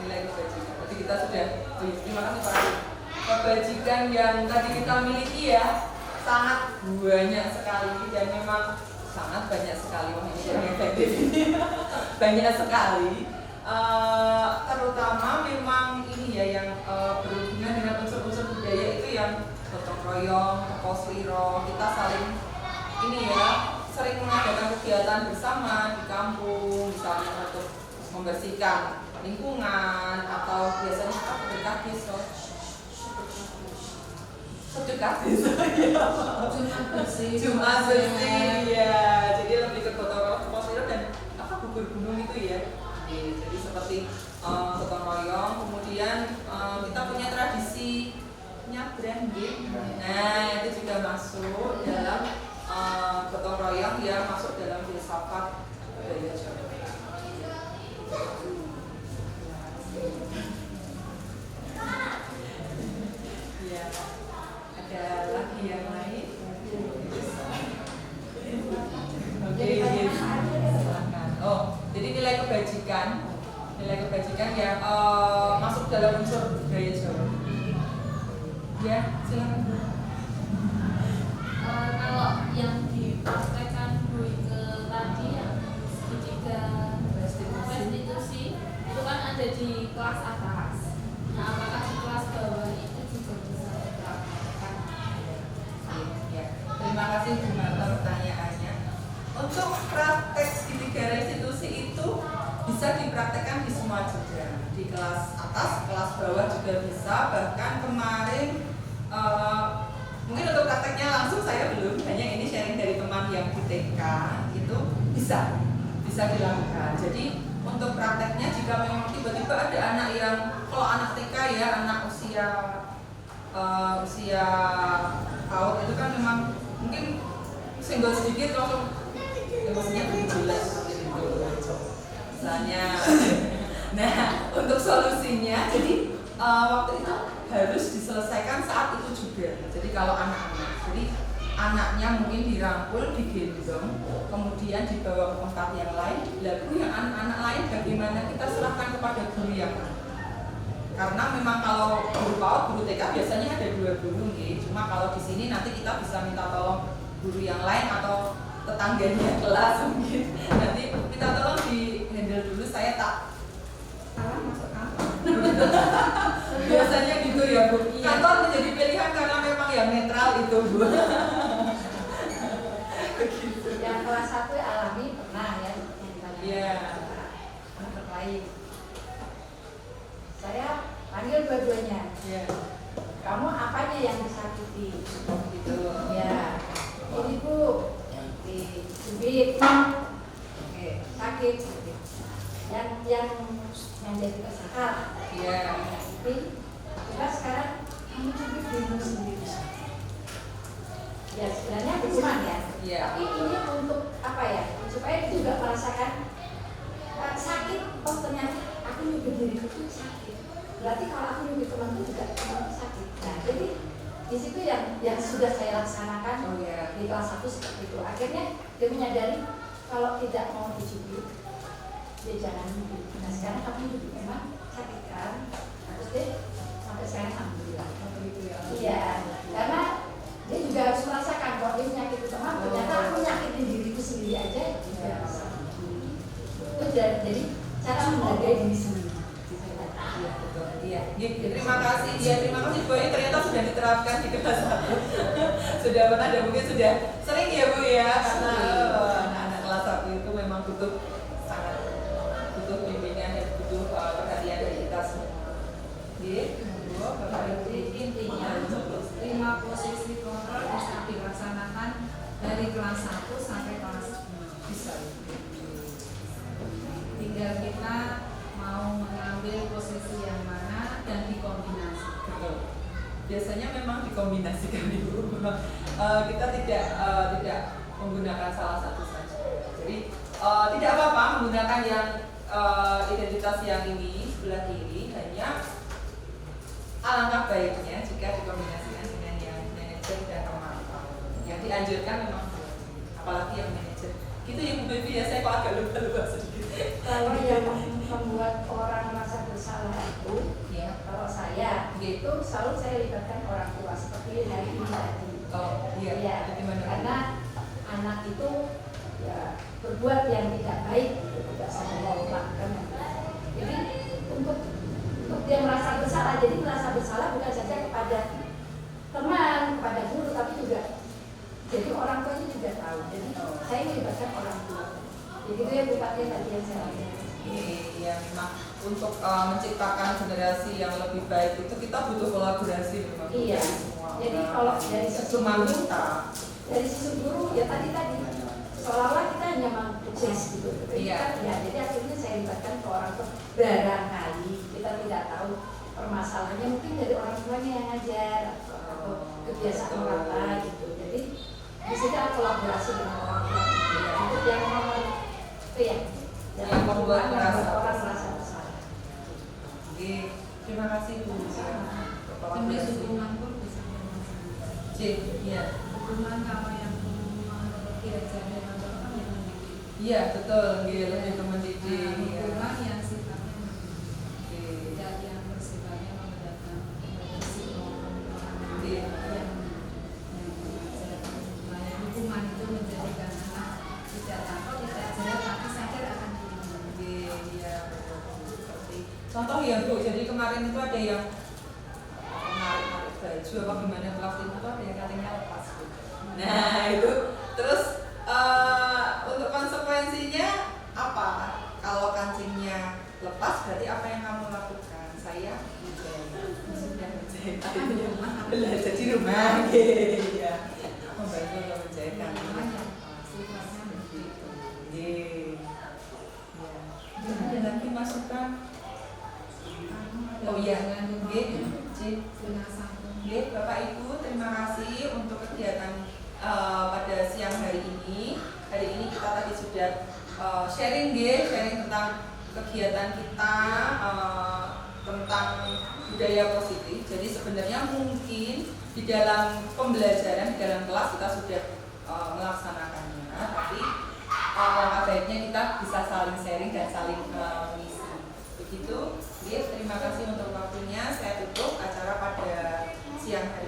Nilai kebajikan. Tadi kita sudah. Terima kasih Pak. Kebajikan yang tadi kita miliki ya sangat banyak sekali dan memang sangat banyak sekali. Wah ini yang efektif. Banyak sekali. Terutama memang ini ya yang berhubungan dengan unsur-unsur budaya itu yang gotong royong, posliro, kita saling ini ya sering mengadakan kegiatan bersama di kampung, misalnya untuk membersihkan lingkungan atau biasanya kita berkah desa, sedekah desa, Jumat bersih, ya. Jadi lebih ke gotong royong, posliro dan apa gugur gunung itu ya. Jadi seperti gotong royong, kemudian kita punya tradisi nyabrang, nah itu juga masuk dalam gotong royong yang masuk dalam filsafat budaya Jawa. Ya, ada lagi yang lain? Oke, silakan. Oh, jadi nilai kebajikan yang masuk dalam unsur budaya Jawa. Ya, silakan Bu. Kalau yang dipraktekkan Bu Ike tadi yang segitiga restitusi itu kan ada di kelas atas. Nah, apakah di kelas bawah itu juga bisa dipraktekkan? Ya, terima kasih Bu Marta pertanyaannya. Untuk praktek segitiga restitusi itu bisa dipraktekkan di semua jenjang, di kelas atas, kelas bawah juga bisa. Bahkan kemarin mungkin untuk prakteknya langsung saya belum, hanya ini sharing dari teman yang di TK itu bisa dilakukan. Jadi untuk prakteknya jika memang tiba-tiba ada anak yang, kalau anak TK ya, anak usia PAUD itu kan memang mungkin senggol sedikit langsung emosinya berjelas gitu misalnya. Nah untuk solusinya jadi waktu itu harus diselesaikan saat itu juga. Jadi kalau anak-anak, jadi anaknya mungkin dirangkul, digendong, kemudian dibawa ke tempat yang lain. Lalu yang anak-anak lain bagaimana, kita serahkan kepada guru yang lain. Karena memang kalau guru PAUD, guru TK biasanya ada 2 guru, cuma kalau di sini nanti kita bisa minta tolong guru yang lain atau tetangganya kelas mungkin. Nanti minta tolong di handle dulu, saya tak salah masuk kantor. Biasanya gitu ya Bu. Kantor menjadi pilihan karena memang ya yang netral itu Bu. Yang kelas 1 alami pernah ya, yang ditanya Iya. anak lain. Saya panggil dua-duanya. Iya. Kamu apanya yang disakiti? Gitu. Ya, ini Bu, dicubit, oke, sakit. Yang jadi tersangka. Iya. Tapi coba sekarang kamu cubit dirimu sendiri. Ya sebenarnya hukuman ya. Iya. Tapi ini untuk apa ya? Supaya dia juga merasakan sakit. Oh ternyata aku nyubit diriku itu sakit. Berarti kalau aku nyubit temanku juga temanku sakit. Nah jadi di situ yang sudah saya laksanakan Oh iya. di kelas 1 seperti itu. Akhirnya dia menyadari kalau tidak mau dicubit, dia jangan nyubit. Nah sekarang aku nyubit memang sakit kan. Terus dia sampai sekarang alhamdulillah. Iya. Karena dia juga harus merasakan kalau dia menyakiti teman, ternyata aku nyakitin diriku sendiri aja juga sakit. Itu jadi cara menghargai diri sendiri. Iya, betul. Iya. Terima kasih. Iya, terima kasih Bu. Ternyata sudah diterapkan di kelas 1. Sudah pernah dan mungkin sudah sering ya Bu ya. Karena anak-anak kelas 1 itu memang sangat butuh bimbingan dan butuh perhatian dari kita semua. Iya, Bu. Bapak Ibu. Intinya lima posisi kontrol bisa dilaksanakan dari kelas 1 sampai kelas 6 bisa. Tinggal kita mau mengambil posisi yang mana dan dikombinasi. Betul. Biasanya memang dikombinasikan Ibu. Kita tidak menggunakan salah satu saja. Jadi tidak apa-apa menggunakan yang identitas yang ini sebelah kiri, hanya alangkah baiknya jika dikombinasikan dengan yang manajer dan pemantau. Yang dianjurkan memang apalagi yang manajer. Gitu ya Bu Bebi ya, saya kok agak lupa sedikit. Kalau yang membuat orang merasa bersalah itu, Ya. kalau saya Gitu. itu selalu saya libatkan orang tua seperti hari ini tadi. Oh iya. Ya, Gimana? karena anak itu ya berbuat yang tidak baik, gitu, tidak saya mau melakukan. Jadi untuk dia merasa bersalah, jadi merasa bersalah bukan saja kepada teman, kepada guru, tapi juga jadi orang tuanya juga tahu. Jadi saya melibatkan orang tua. Jadi itu ya Bupati tadi yang saya lakukan. Iya, memang untuk menciptakan generasi yang lebih baik itu kita butuh kolaborasi memang. Iya. Dari semua Jadi orang. kalau dari Ya, sisi cuma guru, kita. dari sisi guru ya tadi seolah-olah kita hanya mengkhusus gitu. Iya. Ya, jadi akhirnya saya libatkan ke orang tua. Barangkali kita tidak tahu permasalahannya, mungkin dari orang tuanya yang ngajar atau kebiasaan orang tua gitu. Jadi di situ ada kolaborasi dengan orang tua. Itu yang nomor itu ya. Yang membuat orang merasa merasa bersalah. Oke, terima kasih Bu. Jenis hukuman pun bisa bermacam-macam. Iya. Hukuman kalau yang menurut diajarkan atau apa yang mendidik. Iya, betul. Iya, lebih ke mendidik. Nah, Iya. hukuman yang sifatnya mendidik, Oke. tidak yang bersifatnya membedakan risiko orang Iya. yang mengajarkan. Supaya hukuman itu menjadikan anak tidak takut, tidak jelas, tapi sadar akan dirinya. Iya, betul. Seperti contoh ya Bu, jadi kemarin itu ada yang menarik baju apa gimana kelas itu tuh ada yang katanya lepas Bu. Nah itu terus untuk konsekuensinya apa? Kalau kancingnya lepas berarti apa yang kamu lakukan? Saya sudah menjahit belajar di rumah, ya membantu menjahitkan. Hukuman yang sifatnya mendidik. Ada lagi masukan? Oh iya, Bapak Ibu, terima kasih untuk kegiatan pada siang hari ini. Hari ini kita tadi sudah sharing tentang kegiatan kita tentang budaya positif. Jadi sebenarnya mungkin di dalam pembelajaran, di dalam kelas kita sudah melaksanakannya, tapi langkah baiknya kita bisa saling sharing dan saling mengisi. Begitu, terima kasih untuk waktunya. Saya tutup acara pada siang hari